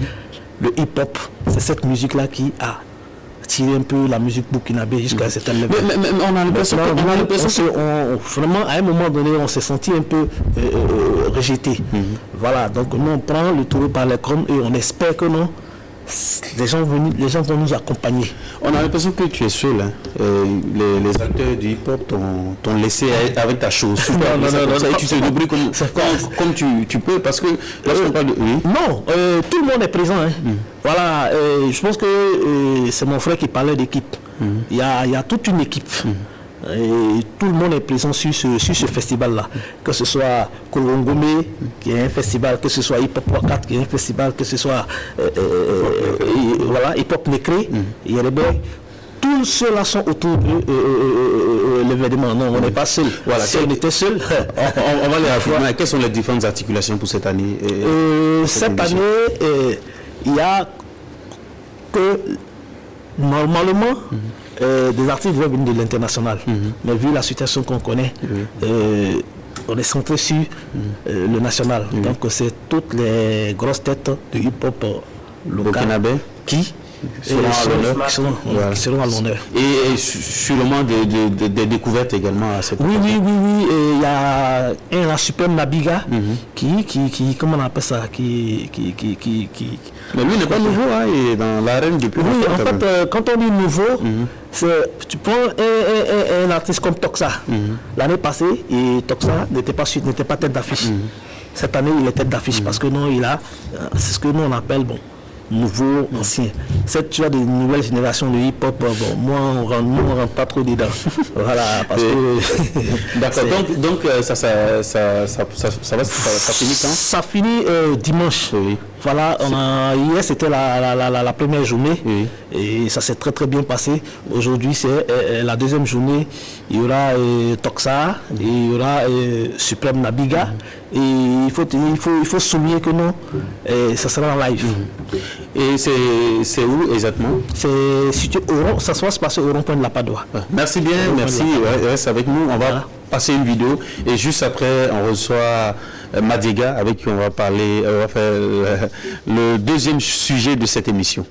[SPEAKER 4] le hip-hop c'est cette musique-là qui a tiré un peu la musique burkinabé jusqu'à un certain level.
[SPEAKER 1] Mais on a l'impression
[SPEAKER 4] vraiment, à un moment donné, on s'est senti un peu rejeté. Voilà, donc nous, on prend le taureau par les cornes et on espère que non, les gens vont nous accompagner.
[SPEAKER 1] On a l'impression que tu es seul. Hein. Les acteurs du hip-hop t'ont laissé avec ta chose. Non, et tu te débrouilles comme tu peux, parce que lorsqu'on parle de...
[SPEAKER 4] Non, tout le monde est présent. Hein. Voilà, je pense que c'est mon frère qui parlait d'équipe. Il y a toute une équipe. Et tout le monde est présent sur ce festival-là. Que ce soit Kolongomé, qui est un festival, que ce soit Hip Hop Wakat, qui est un festival, que ce soit Hip Hop Nécré, tous ceux-là sont autour de l'événement. Non, on n'est pas seul. Voilà, si on était seul,
[SPEAKER 1] on va les affirmer. Quelles sont les différentes articulations pour cette année?
[SPEAKER 4] Cette année, il y a que normalement des artistes vont venir de l'international. Mais vu la situation qu'on connaît, on est centré sur le national. Donc c'est toutes les grosses têtes de hip-hop local qui seront à l'honneur.
[SPEAKER 1] Et sûrement des découvertes également à cette
[SPEAKER 4] Oui. Il y a la Supreme Nabiga qui comment on appelle ça,
[SPEAKER 1] Mais lui n'est pas nouveau, hein, il est dans l'arène depuis
[SPEAKER 4] longtemps. Oui, en fait, quand on dit nouveau, tu prends un artiste comme Toxa. L'année passée, et Toxa n'était pas tête d'affiche. Cette année, il est tête d'affiche parce que non, c'est ce que nous on appelle nouveau, ancien. Tu as des nouvelles générations de hip-hop, moi on rentre pas trop dedans. Voilà, parce que...
[SPEAKER 1] D'accord, donc ça finit quand? Ça
[SPEAKER 4] finit dimanche. Oui. Voilà, hier c'était la première journée et ça s'est très très bien passé. Aujourd'hui c'est la deuxième journée. Il y aura Toxa, il y aura Supreme Nabiga et il faut souligner que non, ça sera en live.
[SPEAKER 1] Et c'est où exactement?
[SPEAKER 4] C'est situé ça se passer au rond-point de la Padoie.
[SPEAKER 1] Merci bien, merci. Reste avec nous. On va passer une vidéo et juste après on reçoit Madiga avec qui on va parler, on va faire le deuxième sujet de cette émission.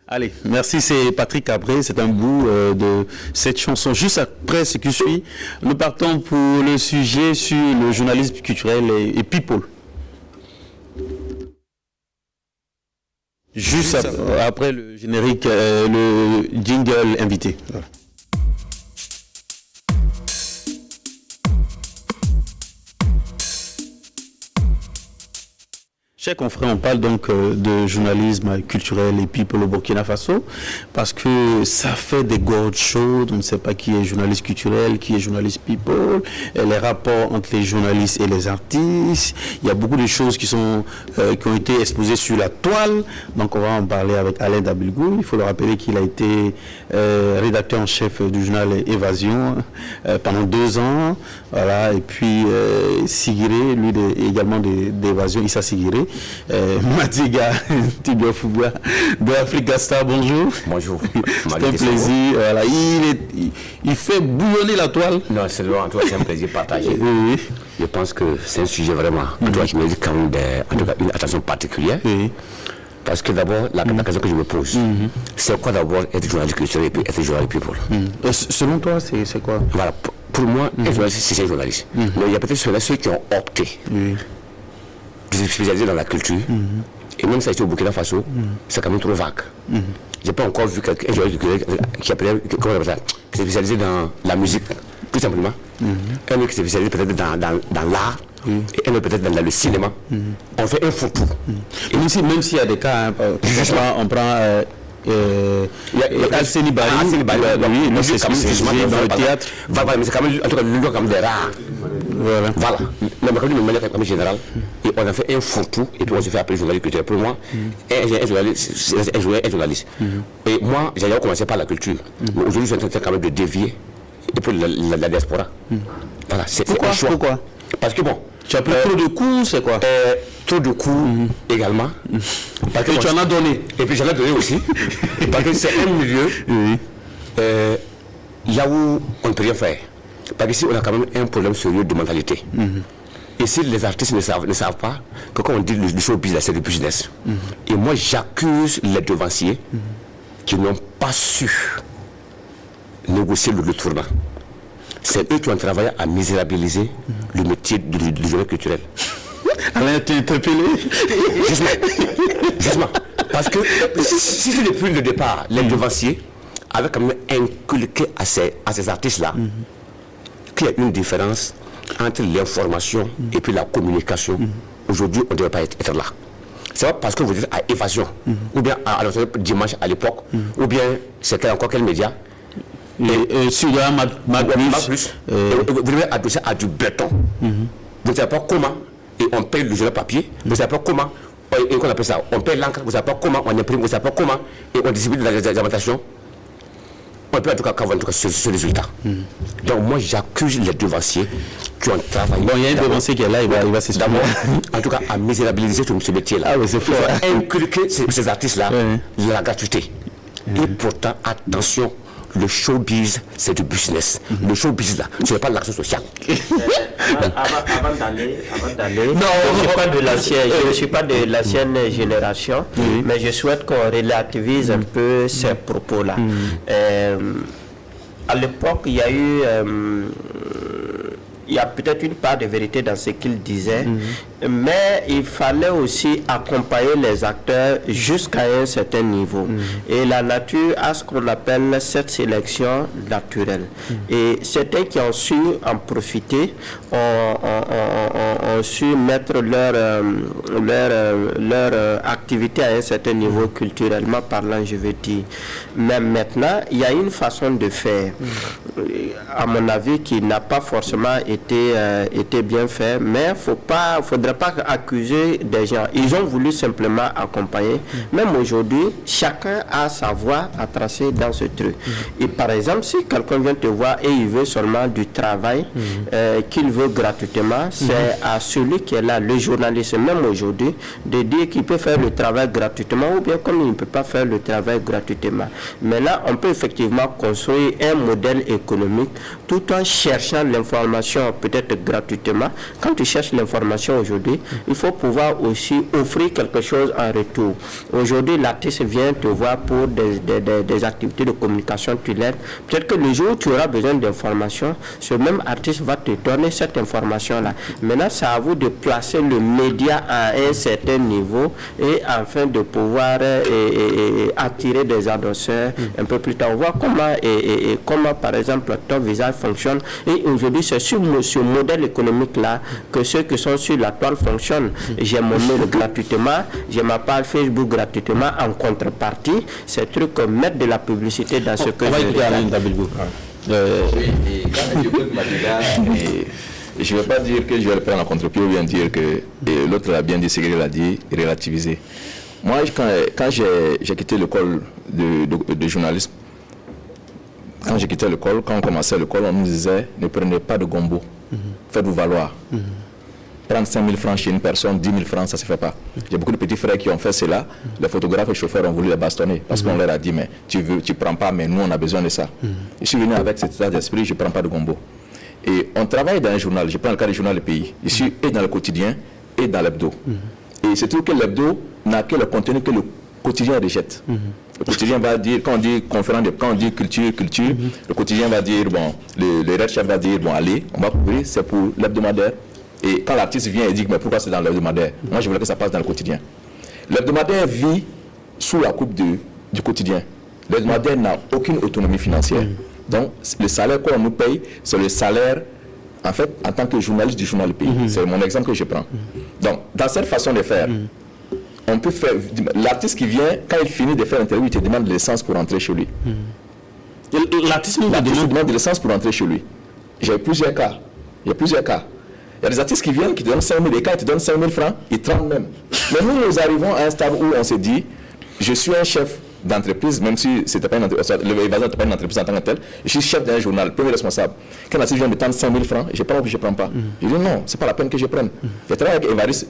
[SPEAKER 1] Allez, merci, c'est Patrick Cabré, c'est un bout de cette chanson. Juste après ce qui suit, nous partons pour le sujet sur le journalisme culturel et people. Juste après le générique, le jingle invité. Voilà. Chers confrères, on parle donc de journalisme culturel et people au Burkina Faso parce que ça fait des gorges chaudes, on ne sait pas qui est journaliste culturel, qui est journaliste people, et les rapports entre les journalistes et les artistes. Il y a beaucoup de choses qui ont été exposées sur la toile, donc on va en parler avec Alain Dabilgou. Il faut le rappeler qu'il a été rédacteur en chef du journal Évasion pendant 2 ans, voilà, et puis Sigiré, lui également d'Évasion, Issa Sigiré. Madiga Tibia Fouba de Africa Star, bonjour.
[SPEAKER 8] Bonjour.
[SPEAKER 1] C'est un plaisir. Voilà. Il fait bouillonner la toile.
[SPEAKER 8] Non, c'est un plaisir partagé. Oui. Je pense que c'est un sujet vraiment qui mérite quand même une attention particulière. Oui. Parce que d'abord, la question que je me pose, c'est quoi d'abord être journaliste culturel et puis être journaliste people?
[SPEAKER 1] Selon toi, c'est quoi?
[SPEAKER 8] Voilà, pour moi, être journaliste, c'est un journaliste. Mais il y a peut-être ceux qui ont opté de se spécialiser dans la culture. Et même ça, ici au Burkina Faso, c'est quand même trop vague. J'ai pas encore vu quelqu'un qui s'est spécialisé dans la musique, tout simplement. Un autre qui s'est spécialisé peut-être dans l'art, et un autre peut-être dans le cinéma. On fait un fourre-tout.
[SPEAKER 1] Et même s'il y a des cas, on prend Alceni Bari, oui, c'est spécialisé dans le théâtre.
[SPEAKER 8] Voilà, mais c'est quand même, en tout cas, le comme des rares. Voilà. Mais de manière comme générale, et on a fait un fourre-tout, et puis on se fait appeler journaliste culturel. Pour moi, un journaliste. Et moi, j'ai commencé par la culture. Mais aujourd'hui, je suis en train quand même de dévier, et pour la diaspora. Voilà, c'est
[SPEAKER 1] pourquoi?
[SPEAKER 8] Parce que bon.
[SPEAKER 1] Tu as pris trop de coups, c'est quoi?
[SPEAKER 8] Trop de coups également.
[SPEAKER 1] Parce que tu en as donné.
[SPEAKER 8] Et puis j'en ai donné aussi. Parce que c'est un milieu là où on ne peut rien faire. Parce qu'ici, on a quand même un problème sérieux de mentalité. Et si les artistes ne savent pas que quand on dit le showbiz, c'est le business. Et moi, j'accuse les devanciers qui n'ont pas su négocier le tournant. C'est eux qui ont travaillé à misérabiliser le métier du journal culturel.
[SPEAKER 1] Alain, tu es interpellé?
[SPEAKER 8] Justement. Parce que si c'est depuis le départ, les devanciers avaient quand même inculqué à ces artistes-là qu'il y a une différence entre l'information et puis la communication. Aujourd'hui, on ne devrait pas être là. C'est pas parce que vous êtes à Évasion, ou bien à Dimanche à l'époque, ou bien c'était encore quel média.
[SPEAKER 1] Sur Mac+,
[SPEAKER 8] vous devez adresser à du béton. Vous ne savez pas comment, et on paye le journal papier, vous ne savez pas comment, et qu'on appelle ça, on paye l'encre, vous ne savez pas comment, on imprime, vous ne savez pas comment, et on distribue de la alimentation. On peut en tout cas avoir ce résultat. Donc moi j'accuse les devanciers qui ont travaillé.
[SPEAKER 1] Bon, il y a un devancier qui est là, il va s'exprimer.
[SPEAKER 8] En tout cas à misérabiliser ce métier-là.
[SPEAKER 1] Ah oui, c'est fort.
[SPEAKER 8] Inculquer ces artistes-là la gratuité. Et pourtant, attention, le showbiz, c'est du business. Le showbiz, là, ce n'est pas de l'action sociale.
[SPEAKER 3] Avant d'aller, je ne suis pas de l'ancienne génération, mais je souhaite qu'on relativise un peu ces propos-là. À l'époque, il y a peut-être une part de vérité dans ce qu'il disait, mais il fallait aussi accompagner les acteurs jusqu'à un certain niveau. Et la nature a ce qu'on appelle cette sélection naturelle. Et certains qui ont su en profiter ont su mettre leur activité à un certain niveau culturellement parlant, je veux dire. Mais maintenant, il y a une façon de faire, à mon avis, qui n'a pas forcément été bien fait, mais faudrait pas accuser des gens. Ils ont voulu simplement accompagner. Même aujourd'hui, chacun a sa voie à tracer dans ce truc. Et par exemple, si quelqu'un vient te voir et il veut seulement du travail qu'il veut gratuitement, c'est à celui qui est là, le journaliste, même aujourd'hui, de dire qu'il peut faire le travail gratuitement, ou bien comme il ne peut pas faire le travail gratuitement. Mais là, on peut effectivement construire un modèle économique tout en cherchant l'information peut-être gratuitement. Quand tu cherches l'information aujourd'hui, il faut pouvoir aussi offrir quelque chose en retour. Aujourd'hui, l'artiste vient te voir pour des activités de communication, tu l'aides. Peut-être que le jour où tu auras besoin d'informations, ce même artiste va te donner cette information-là. Maintenant, c'est à vous de placer le média à un certain niveau et afin de pouvoir attirer des annonceurs un peu plus tard. On voit comment par exemple, ton visage fonctionne. Et aujourd'hui, c'est sur ce modèle économique-là que ceux qui sont sur la toile fonctionnent. J'ai mon mail gratuitement, j'ai ma page Facebook gratuitement. En contrepartie, c'est truc comme mettre de la publicité dans ce que je
[SPEAKER 2] je ne vais pas dire que je vais le prendre en contre-pied ou bien dire que l'autre l'a bien dit, c'est qu'il a dit relativiser. Moi, quand j'ai quitté l'école de journalisme, quand j'ai quitté l'école, quand on commençait l'école, on nous disait ne prenez pas de gombo, faites-vous valoir. Prendre 5 000 francs chez une personne, 10 000 francs, ça ne se fait pas. J'ai beaucoup de petits frères qui ont fait cela. Les photographes et chauffeurs ont voulu les bastonner parce qu'on leur a dit mais tu ne prends pas, mais nous on a besoin de ça. Je suis venu avec cet état d'esprit, je ne prends pas de gombo. Et on travaille dans un journal, je prends le cas du journal Le Pays. Je suis et dans le quotidien et dans l'hebdo. Et c'est tout que l'hebdo n'a que le contenu que le quotidien rejette. Le quotidien va dire, quand on dit conférence, quand on dit culture, le quotidien va dire, bon, le red chef va dire, bon, allez, on va couvrir, c'est pour l'hebdomadaire. Et quand l'artiste vient et dit, mais pourquoi c'est dans l'hebdomadaire? Moi, je voulais que ça passe dans le quotidien. L'hebdomadaire vit sous la coupe du quotidien. L'hebdomadaire n'a aucune autonomie financière. Donc, le salaire qu'on nous paye, c'est le salaire, en fait, en tant que journaliste du journal pays. C'est mon exemple que je prends. Donc, dans cette façon de faire, on peut faire... L'artiste qui vient, quand il finit de faire l'interview, il te demande de l'essence pour rentrer chez lui.
[SPEAKER 1] L'artiste nous
[SPEAKER 2] demande de l'essence pour rentrer chez lui. J'ai plusieurs cas. Il y a des artistes qui viennent, qui te donnent 5 000, et quand ils te donnent 5 000 francs, ils tremblent même. Mais nous arrivons à un stade où on se dit, je suis un chef d'entreprise, même si c'était pas une entreprise, l'évasion n'était pas une entreprise en tant que telle, je suis chef d'un journal, premier responsable. Quand l'artiste vient me tendre 5 000 francs, je prends ou je ne prends pas. Je dis non, c'est pas la peine que je prenne. Je travaille avec Évariste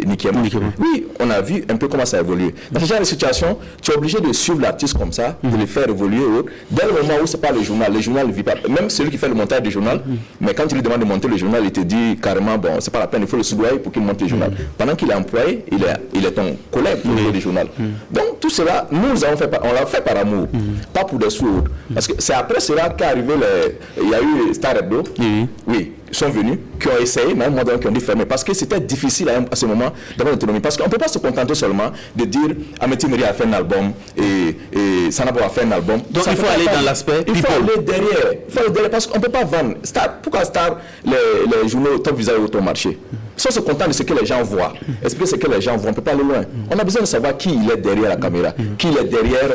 [SPEAKER 2] Nikiema. Oui, on a vu un peu comment ça évolue. Dans ce genre de situation, tu es obligé de suivre l'artiste comme ça, de le faire évoluer. Dès le moment où ce n'est pas le journal ne vit pas. Même celui qui fait le montage du journal, mais quand tu lui demandes de monter le journal, il te dit carrément, bon, c'est pas la peine, il faut le soudoyer pour qu'il monte le journal. Pendant qu'il est employé, il est ton collègue au niveau du journal. Donc tout cela, on l'a fait par amour, pas pour des sous. Parce que c'est après cela qu'est arrivé, il y a eu Star Hebdo, oui, ils sont venus, qui ont essayé, mais à un moment donné, qui ont dit fermer, parce que c'était difficile à ce moment d'avoir l'autonomie. Parce qu'on ne peut pas se contenter seulement de dire Ameti Meri a fait un album et Sanabo a fait un album.
[SPEAKER 1] Donc il faut aller dans l'aspect.
[SPEAKER 2] Il faut aller derrière, parce qu'on ne peut pas vendre. Pourquoi Star, les journaux top visage au marché? Si on se contente de ce que les gens voient, expliquer ce que les gens voient, on ne peut pas aller loin. On a besoin de savoir qui il est derrière la caméra, qui il est derrière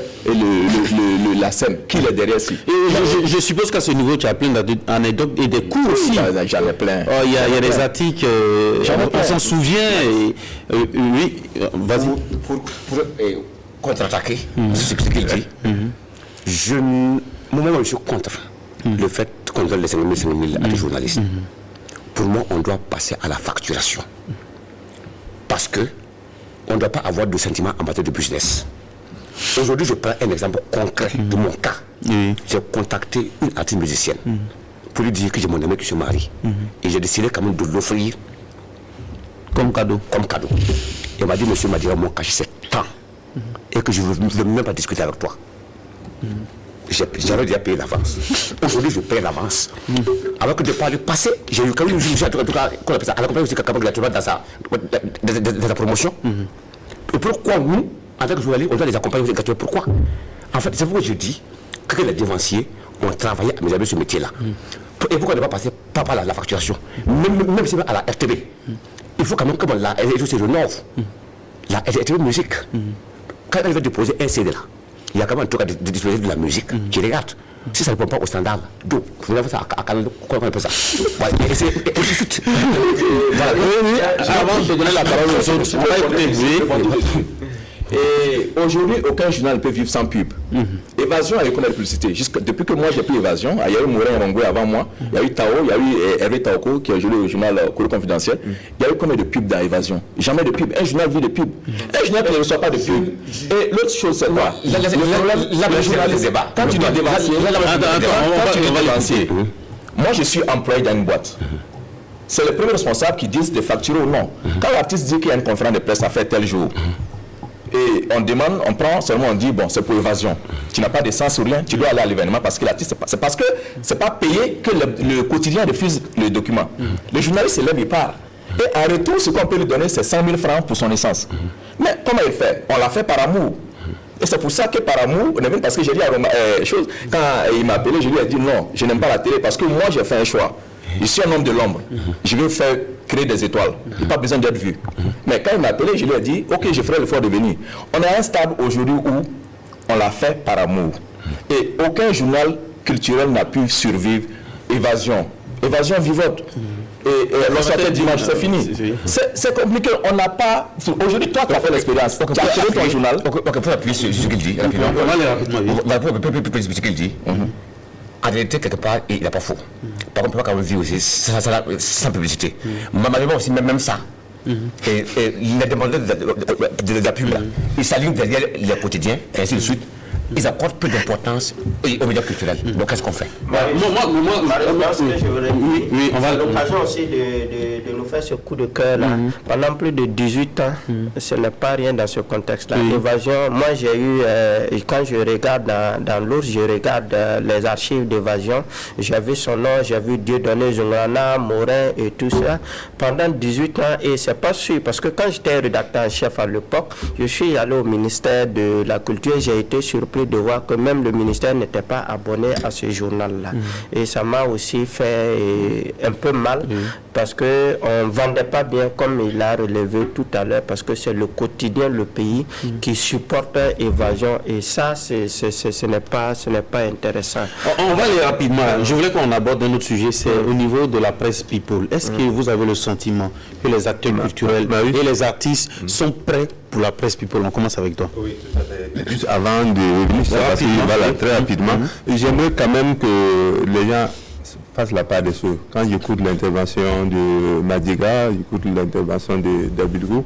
[SPEAKER 2] la scène, qui il est derrière ci.
[SPEAKER 1] Et je suppose qu'à ce niveau, tu as plein d'anecdotes et des cours aussi.
[SPEAKER 2] J'en ai plein.
[SPEAKER 1] Il y a des articles, on s'en souvient. Oui, vas-y.
[SPEAKER 8] Pour contre-attaquer ce qu'il dit, moi, je suis contre le fait qu'on donne les 5 000 à des journalistes. Pour moi, on doit passer à la facturation. Parce que on ne doit pas avoir de sentiments en matière de business. Aujourd'hui, je prends un exemple concret de mon cas. J'ai contacté une artiste musicienne pour lui dire que j'ai mon ami qui se marie. Et j'ai décidé quand même de l'offrir
[SPEAKER 1] comme cadeau.
[SPEAKER 8] Il m'a dit, monsieur Madira, mon cachet c'est tant. Et que je ne veux même pas discuter avec toi. J'avais déjà payé l'avance. Aujourd'hui, je paye l'avance. Alors que de par le passé, j'ai eu quand même à la compagnie aussi gratuitement dans sa promotion. Et pourquoi nous, en tant que journalistes, on doit les accompagner gratuitement? Pourquoi? En fait, c'est pourquoi je dis que les dévanciers ont travaillé à mes amis ce métier-là. Et pourquoi ne pas passer par la facturation? Même si à la RTB. Il faut quand même que la RTB se rénove. La RTB musique. Quand elle va déposer un CD là, il y a quand même un truc de disposer de la musique qui regarde. Si ça ne répond pas au standard, donc, vous avez ça à Canada, comment on appelle ça? Et c'est tout de suite.
[SPEAKER 2] Avant de donner la parole aux autres, on va écouter. Et aujourd'hui, aucun journal ne peut vivre sans pub. Évasion avec la publicité. Depuis que moi j'ai pris Évasion, il y a eu Morin Rongoué avant moi, il y a eu Tao, il y a eu Hervé Taoko qui a joué au journal Courrier Confidentiel. Il y a eu combien de pubs dans Évasion? Jamais de pub. Un journal vit de pub. Un journal qui ne reçoit pas de pub. Et l'autre chose, c'est quoi? Le journaliste, quand tu dois dévancier, moi je suis employé dans une boîte. C'est le premier responsable qui dit de facturer ou non. Quand l'artiste dit qu'il y a une conférence de presse à faire tel jour, et on demande, on prend, seulement on dit, bon, c'est pour évasion. Tu n'as pas d'essence ou rien, tu dois aller à l'événement parce que l'artiste, c'est parce que c'est pas payé que le quotidien refuse le document. Le journaliste se lève, il part. Et en retour, ce qu'on peut lui donner, c'est 100 000 francs pour son essence. Mais comment il fait? On l'a fait par amour. Et c'est pour ça que par amour, parce que j'ai dit quand il m'a appelé, je lui ai dit non, je n'aime pas la télé parce que moi j'ai fait un choix. Je suis un homme de l'ombre. Je veux faire créer des étoiles. Il n'y a pas besoin d'être vu. Mais quand il m'a appelé, je lui ai dit, ok, je ferai l'effort de venir. On est à un stade aujourd'hui où on l'a fait par amour. Et aucun journal culturel n'a pu survivre. Évasion vivote. Et l'observateur dimanche, c'est fini. C'est compliqué. On n'a pas... Aujourd'hui, toi, tu as fait l'expérience. Tu as créé ton journal.
[SPEAKER 8] Pour appuyer sur ce qu'il dit, rapidement. On va appuyer sur ce qu'il dit. En réalité, quelque part, il n'a pas faux. Par contre, on peut pas quand même vivre aussi sans publicité. Malheureusement aussi, même ça. Et les demandeurs de la pub, ils s'alignent derrière les quotidiens, et ainsi de suite. ils accordent peu d'importance aux médias culturels. Donc qu'est-ce qu'on fait?
[SPEAKER 3] On va l'occasion aussi de nous faire ce coup de cœur là. Pendant plus de 18 ans, ce n'est pas rien dans ce contexte-là. L'évasion, moi j'ai eu, quand je regarde dans l'ours, je regarde les archives d'évasion, j'ai vu son nom, j'ai vu Dieudonné Zungrana, Morin et tout ça, pendant 18 ans, et c'est pas sûr, parce que quand j'étais rédacteur en chef à l'époque, je suis allé au ministère de la Culture, j'ai été surpris de voir que même le ministère n'était pas abonné à ce journal-là. Et ça m'a aussi fait un peu mal, parce qu'on ne vendait pas bien, comme il a relevé tout à l'heure, parce que c'est le quotidien, le pays, qui supporte évasion, et ça, ce n'est pas intéressant.
[SPEAKER 1] On va aller rapidement. Je voulais qu'on aborde un autre sujet, c'est au niveau de la presse people. Est-ce que vous avez le sentiment que les acteurs culturels et les artistes sont prêts pour la presse people? On commence avec toi.
[SPEAKER 5] Oui, tout à fait. Juste avant de revenir sur ça, voilà, très rapidement, j'aimerais quand même que les gens fassent la part des choses. Quand j'écoute l'intervention de Madiga, j'écoute l'intervention d'Abidou,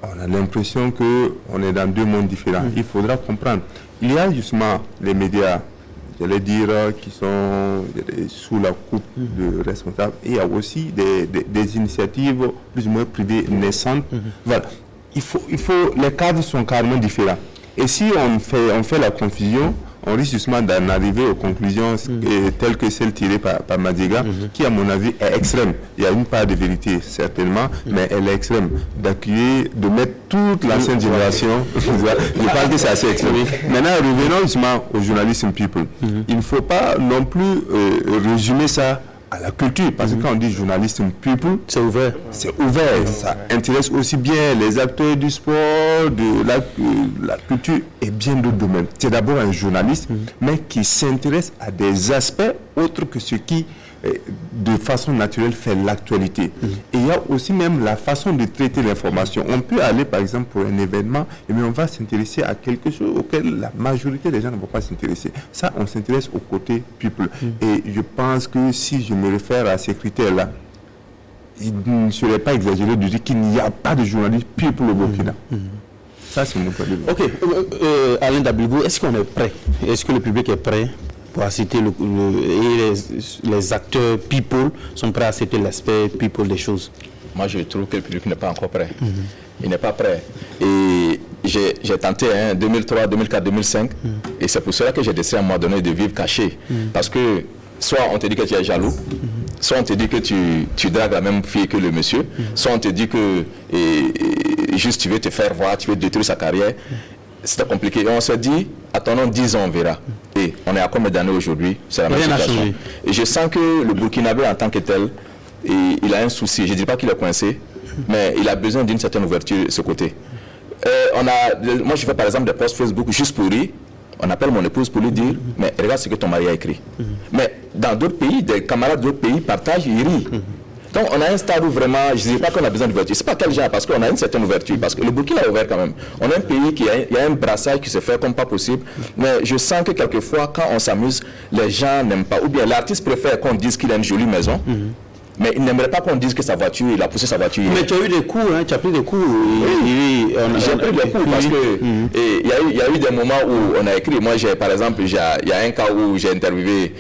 [SPEAKER 5] on a l'impression qu'on est dans deux mondes différents. Il faudra comprendre. Il y a justement les médias, j'allais dire, qui sont sous la coupe de responsables. Et il y a aussi des initiatives plus ou moins privées naissantes. Voilà. Les cadres sont carrément différents. Et si on fait la confusion, on risque justement d'en arriver aux conclusions telles que celles tirées par Madiga, qui à mon avis est extrême. Il y a une part de vérité certainement, mais elle est extrême. D'accueillir, de mettre toute l'ancienne génération, je pense que c'est assez extrême. Maintenant, revenons justement au journalisme people. Il ne faut pas non plus résumer ça à la culture, parce que quand on dit journalisme people, c'est ouvert. C'est ouvert, ça intéresse aussi bien les acteurs du sport, de la culture et bien d'autres domaines. C'est d'abord un journaliste, mais qui s'intéresse à des aspects autres que ce qui, de façon naturelle, fait l'actualité. Et il y a aussi même la façon de traiter l'information. On peut aller, par exemple, pour un événement, et bien on va s'intéresser à quelque chose auquel la majorité des gens ne vont pas s'intéresser. Ça, on s'intéresse au côté people. Et je pense que si je me réfère à ces critères-là, il ne serait pas exagéré de dire qu'il n'y a pas de journaliste people au Burkina. Ça, c'est mon point de vue.
[SPEAKER 1] Ok. Alain Dabibou, est-ce qu'on est prêt? Est-ce que le public est prêt pour accepter les acteurs people sont prêts à accepter l'aspect people des choses?
[SPEAKER 2] Moi, je trouve que le public n'est pas encore prêt. Il n'est pas prêt. Et j'ai tenté 2003, 2004, 2005. Et c'est pour cela que j'ai décidé à un moment donné de vivre caché. Parce que soit on te dit que tu es jaloux, soit on te dit que tu dragues la même fille que le monsieur, soit on te dit que juste tu veux te faire voir, tu veux détruire sa carrière. C'était compliqué. Et on se dit, attendons 10 ans, on verra. Et on est à combien d'années aujourd'hui? C'est la même situation. Et je sens que le Burkinabé en tant que tel, il a un souci. Je ne dis pas qu'il est coincé, mais il a besoin d'une certaine ouverture de ce côté. Moi, je fais par exemple des posts Facebook juste pour rire. On appelle mon épouse pour lui dire, mais regarde ce que ton mari a écrit. Mais dans d'autres pays, des camarades d'autres pays partagent, ils rient. Donc on a un stade où vraiment, je ne dis pas qu'on a besoin d'ouverture, c'est pas quel genre, parce qu'on a une certaine ouverture, parce que le Burkina est ouvert quand même. On a un pays il y a un brassage qui se fait comme pas possible, mais je sens que quelquefois quand on s'amuse, les gens n'aiment pas, ou bien l'artiste préfère qu'on dise qu'il a une jolie maison, mais il n'aimerait pas qu'on dise que sa voiture, il a poussé sa voiture.
[SPEAKER 1] Mais tu as eu des coups, hein, tu as pris des coups.
[SPEAKER 2] Oui, j'ai pris des coups parce que il y a eu des moments où on a écrit. Moi, par exemple, il y a un cas où j'ai interviewé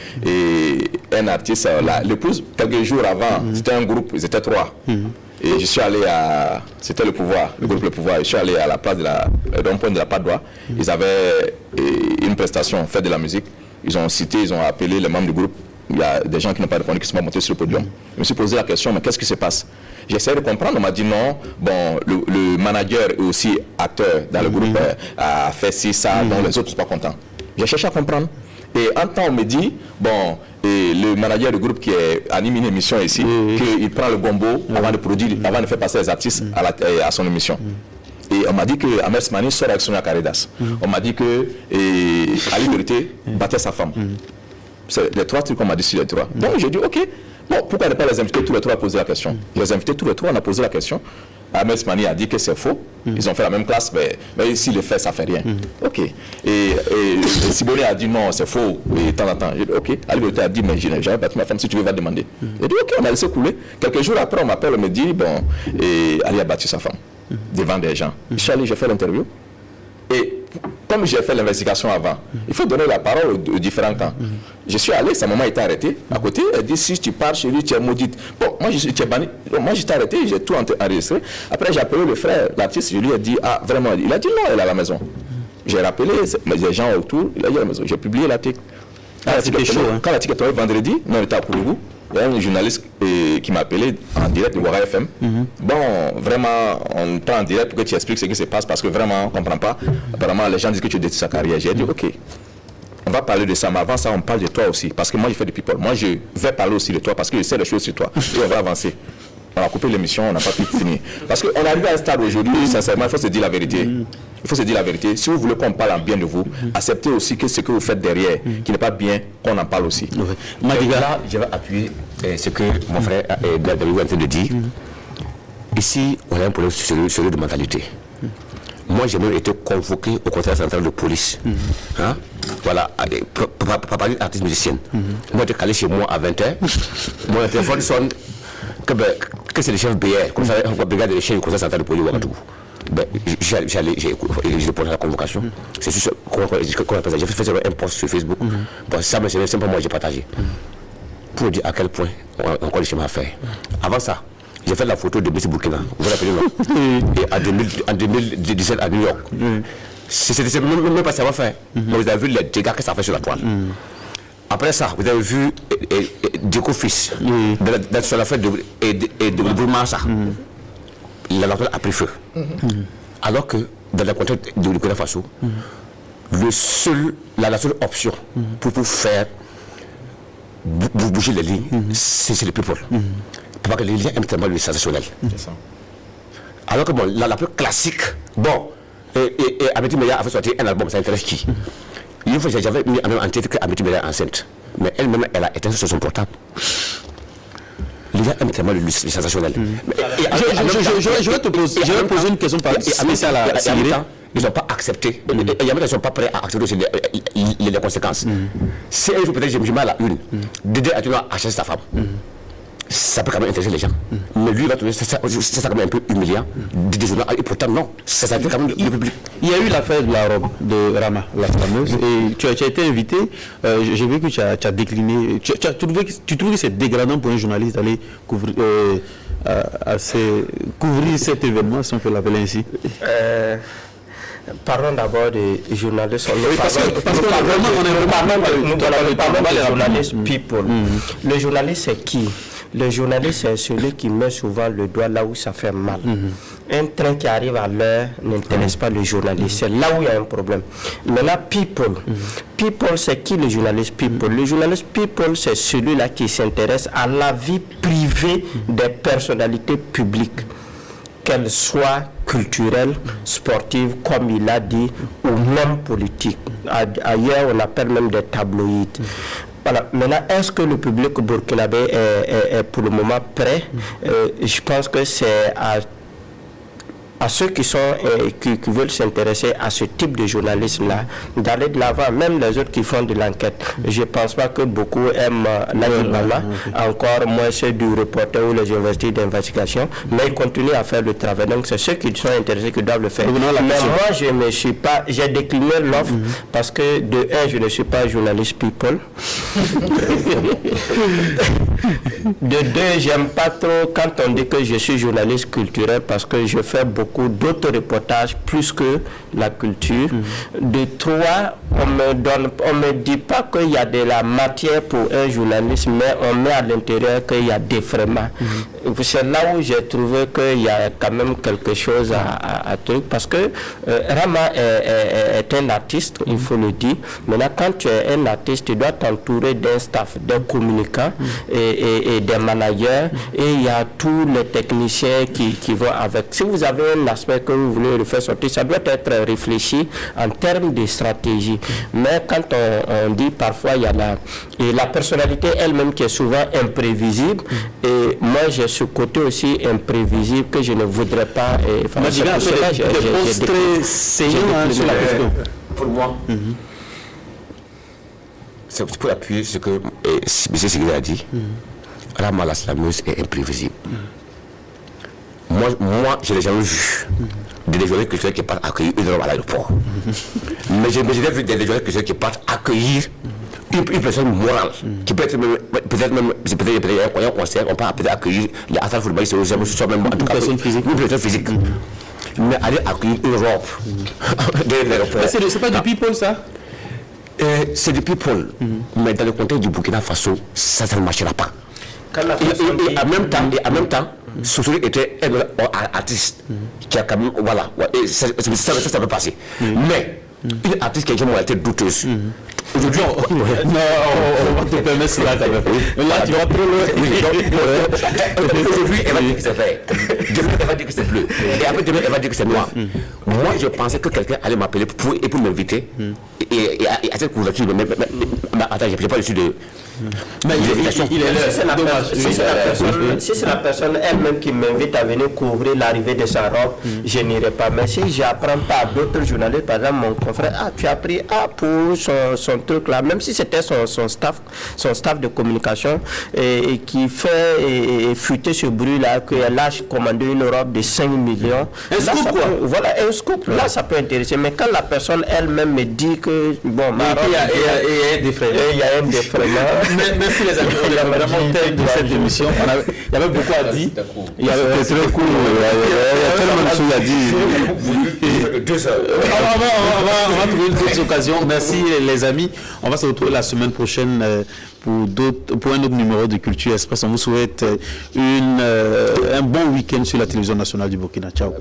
[SPEAKER 2] un artiste, l'épouse, quelques jours avant, c'était un groupe, ils étaient 3. Et je suis allé c'était le pouvoir, le groupe Le Pouvoir. Je suis allé à la place de rond-point de la Padoie. Ils avaient une prestation, fait de la musique. Ils ont appelé les membres du groupe. Il y a des gens qui n'ont pas répondu, qui sont montés sur le podium. Je me suis posé la question, mais qu'est-ce qui se passe? J'essaie de comprendre, on m'a dit non, bon, le manager est aussi acteur dans le groupe, a fait ci, ça, donc les autres ne sont pas contents. J'ai cherché à comprendre. Et en temps, on me dit, bon, et le manager du groupe qui anime une émission ici, qu'il prend le gombo avant de produire, avant de faire passer les artistes à son émission. Et on m'a dit que Ahmed Smani sort avec Sonia Caridas. On m'a dit que Ali Berité battait sa femme. C'est les 3 trucs qu'on m'a dit sur les 3. Donc j'ai dit, ok, bon, pourquoi ne pas les inviter tous les 3 à poser la question? Je les ai invités tous les 3, on a posé la question. Ahmed Smani a dit que c'est faux. Ils ont fait la même classe, mais s'il le fait, ça ne fait rien. Ok. Et Siboni a dit non, c'est faux. Et de temps en temps, j'ai dit, ok. Ali Berité a dit, mais j'avais battu ma femme, si tu veux, va demander. J'ai dit, ok, on a laissé couler. Quelques jours après, on m'appelle, on me dit, bon, Ali a battu sa femme devant des gens. Je suis allé, j'ai fait l'interview. Et comme j'ai fait l'investigation avant, il faut donner la parole aux différents camps. Je suis allé, sa maman était arrêtée à côté, elle dit si tu pars chez lui, tu es maudite. Bon, moi tu es banni. Moi j'étais arrêté, j'ai tout enregistré. Après j'ai appelé le frère, l'artiste, je lui ai dit, ah vraiment, il a dit non, elle est à la maison. J'ai rappelé les gens autour, il a dit à la maison. J'ai publié l'article. Quand l'article est tombé vendredi, nous on était à Koulougou. Il y a un journaliste qui m'a appelé en direct de Ouara FM. Bon, vraiment, on prend en direct pour que tu expliques ce qui se passe parce que vraiment, on ne comprend pas. Apparemment, les gens disent que tu détruis sa carrière. J'ai dit, ok, on va parler de ça, mais avant ça, on parle de toi aussi. Parce que moi, je fais du people. Moi, je vais parler aussi de toi parce que je sais les choses sur toi. Et on va avancer. On a coupé l'émission, on n'a pas pu finir. Parce qu'on arrive à un stade aujourd'hui, sincèrement, il faut se dire la vérité. Il faut se dire la vérité. Si vous voulez qu'on parle en bien de vous, acceptez aussi que ce que vous faites derrière, qui n'est pas bien, qu'on en parle aussi.
[SPEAKER 8] Madiga, là, je vais appuyer ce que mon frère David est en train de dire. Ici, on a un problème sérieux de mentalité. Moi, j'ai même été convoqué au conseil central de police. Voilà, pour parler d'artiste musicienne. Moi, j'étais calé chez moi à 20h. Mon téléphone sonne que c'est le chef BR, comme ça, la brigade de chefs du conseil central de police Ouagadougou. Ben, j'ai posé la convocation. C'est juste j'ai fait un post sur Facebook. Bon, ça, c'est simplement moi j'ai partagé. Pour dire à quel point on a encore des chemins à faire. Avant ça, j'ai fait la photo de Messi Burkina. Vous vous rappelez, non? Et en 2017 à New York. C'était même pas ça va faire. Mais vous avez vu les dégâts que ça fait sur la toile. Après ça, vous avez vu Diko Fils sur la fête de Bourmassa. La toile a pris feu. Alors que dans le contexte de Burkina Faso, la seule option pour faire bouger les lignes, c'est les people. Parce que les liens aiment tellement le sensationnel. Alors que bon, la plus classique, bon, et Amity Meya a fait sortir un album, ça intéresse qui? Une fois j'avais mis en tête qu'Amity Meya est enceinte, mais elle-même elle a éteint sur son portable. Les gens aiment tellement le sensationnel.
[SPEAKER 1] Je vais te poser une question spéciale à Siré.
[SPEAKER 8] Ils n'ont pas accepté. Ils ne sont pas prêts à accepter les conséquences. Si un jour peut-être je me mets à la une, Dédé a toujours acheté sa femme. Ça peut quand même intéresser les gens. Mais lui, il va trouver ça quand même un peu humiliant. Et pourtant, non. Ça fait quand même le public.
[SPEAKER 1] Il y a eu l'affaire de la robe de Rama, la fameuse, et tu as été invité. J'ai vu que tu as décliné. Tu trouves que c'est dégradant pour un journaliste d'aller couvrir cet événement, si on peut l'appeler ainsi?
[SPEAKER 3] Parlons d'abord des journalistes.
[SPEAKER 1] Nous parlons
[SPEAKER 3] des journalistes people. Le journaliste, c'est qui? Le journaliste, c'est celui qui met souvent le doigt là où ça fait mal. Un train qui arrive à l'heure n'intéresse pas le journaliste. C'est là où il y a un problème. Maintenant, people. People, c'est qui le journaliste people? Le journaliste people, c'est celui-là qui s'intéresse à la vie privée des personnalités publiques, qu'elles soient culturelles, sportives, comme il a dit, ou même politiques. Ailleurs, on appelle même des tabloïds. Voilà. Maintenant, est-ce que le public burkinabé est pour le moment prêt? Je pense que c'est à ceux qui veulent s'intéresser à ce type de journalisme-là, d'aller de l'avant, même les autres qui font de l'enquête. Je ne pense pas que beaucoup aiment l'animala, encore moins ceux du reporter ou les universités d'investigation, mais ils continuent à faire le travail. Donc c'est ceux qui sont intéressés qui doivent le faire. Mais moi, j'ai décliné l'offre parce que de un, je ne suis pas journaliste people. De deux, j'aime pas trop quand on dit que je suis journaliste culturel parce que je fais beaucoup d'autres reportages plus que la culture. De trois, on me dit pas qu'il y a de la matière pour un journaliste, mais on met à l'intérieur qu'il y a des défraiements. C'est là où j'ai trouvé qu'il y a quand même quelque chose à truc, parce que Rama est un artiste, il faut le dire. Maintenant, quand tu es un artiste, tu dois t'entourer d'un staff, d'un communicant et des managers, et il y a tous les techniciens qui vont avec. Si vous avez un aspect que vous voulez le faire sortir, ça doit être réfléchi en termes de stratégie. Mais quand on dit parfois, il y a la personnalité elle-même qui est souvent imprévisible, et moi j'ai ce côté aussi imprévisible que je ne voudrais pas.
[SPEAKER 8] Pour moi, c'est pour appuyer ce que M. Sigrid a dit. Rama la slameuse est imprévisible. moi je n'ai jamais vu des journalistes culturels qui partent accueillir une robe à l'aéroport. Mais j'ai vu des journalistes culturels qui partent accueillir une personne morale, qui peut être peut-être il y a un concert, on peut peut-être accueillir les athlètes footballistes, même en tout cas, une personne physique. Mais aller accueillir une robe de l'aéroport.
[SPEAKER 1] C'est pas du people ça?
[SPEAKER 8] C'est du people, mais dans le contexte du Burkina Faso, ça ne marchera pas. Et en même temps, Sossori était un artiste qui a quand même, voilà, ça peut passer. Mais une artiste qui a une moralité douteuse.
[SPEAKER 1] Aujourd'hui, on va te permettre cela. Mais là, tu vas trop loin.
[SPEAKER 8] Aujourd'hui, elle va dire que c'est vrai. Demain, elle va dire que c'est bleu. Et après, demain, elle va dire que c'est noir. Moi, je pensais que quelqu'un allait m'appeler pour m'inviter. Et à cette couverture, mais attends, je n'ai pas reçu de...
[SPEAKER 1] Mais il est dommage.
[SPEAKER 3] Si c'est la personne elle-même qui m'invite à venir couvrir l'arrivée de sa robe, je n'irai pas. Mais si j'apprends pas d'autres journalistes, par exemple mon confrère, tu as pris pour son truc là, même si c'était son staff de communication et qui fait fuiter ce bruit là, qu'elle a commandé une robe de 5 millions.
[SPEAKER 1] Un scoop quoi.
[SPEAKER 3] Voilà, un scoop. Là, ça peut intéresser. Mais quand la personne elle-même me dit que, bon, ma robe...
[SPEAKER 1] Il y a un défraiement.
[SPEAKER 3] Il y a un défraiement.
[SPEAKER 1] Merci les amis, on est vraiment tête de cette émission. Il y avait beaucoup à dire. Il y avait très cool. Il y a tellement de choses à dire.
[SPEAKER 8] 2 heures.
[SPEAKER 1] On va trouver d'autres occasions. Merci les amis. On va se retrouver la semaine prochaine pour un autre numéro de Culture Express. On vous souhaite un bon week-end sur la télévision nationale du Burkina. Ciao.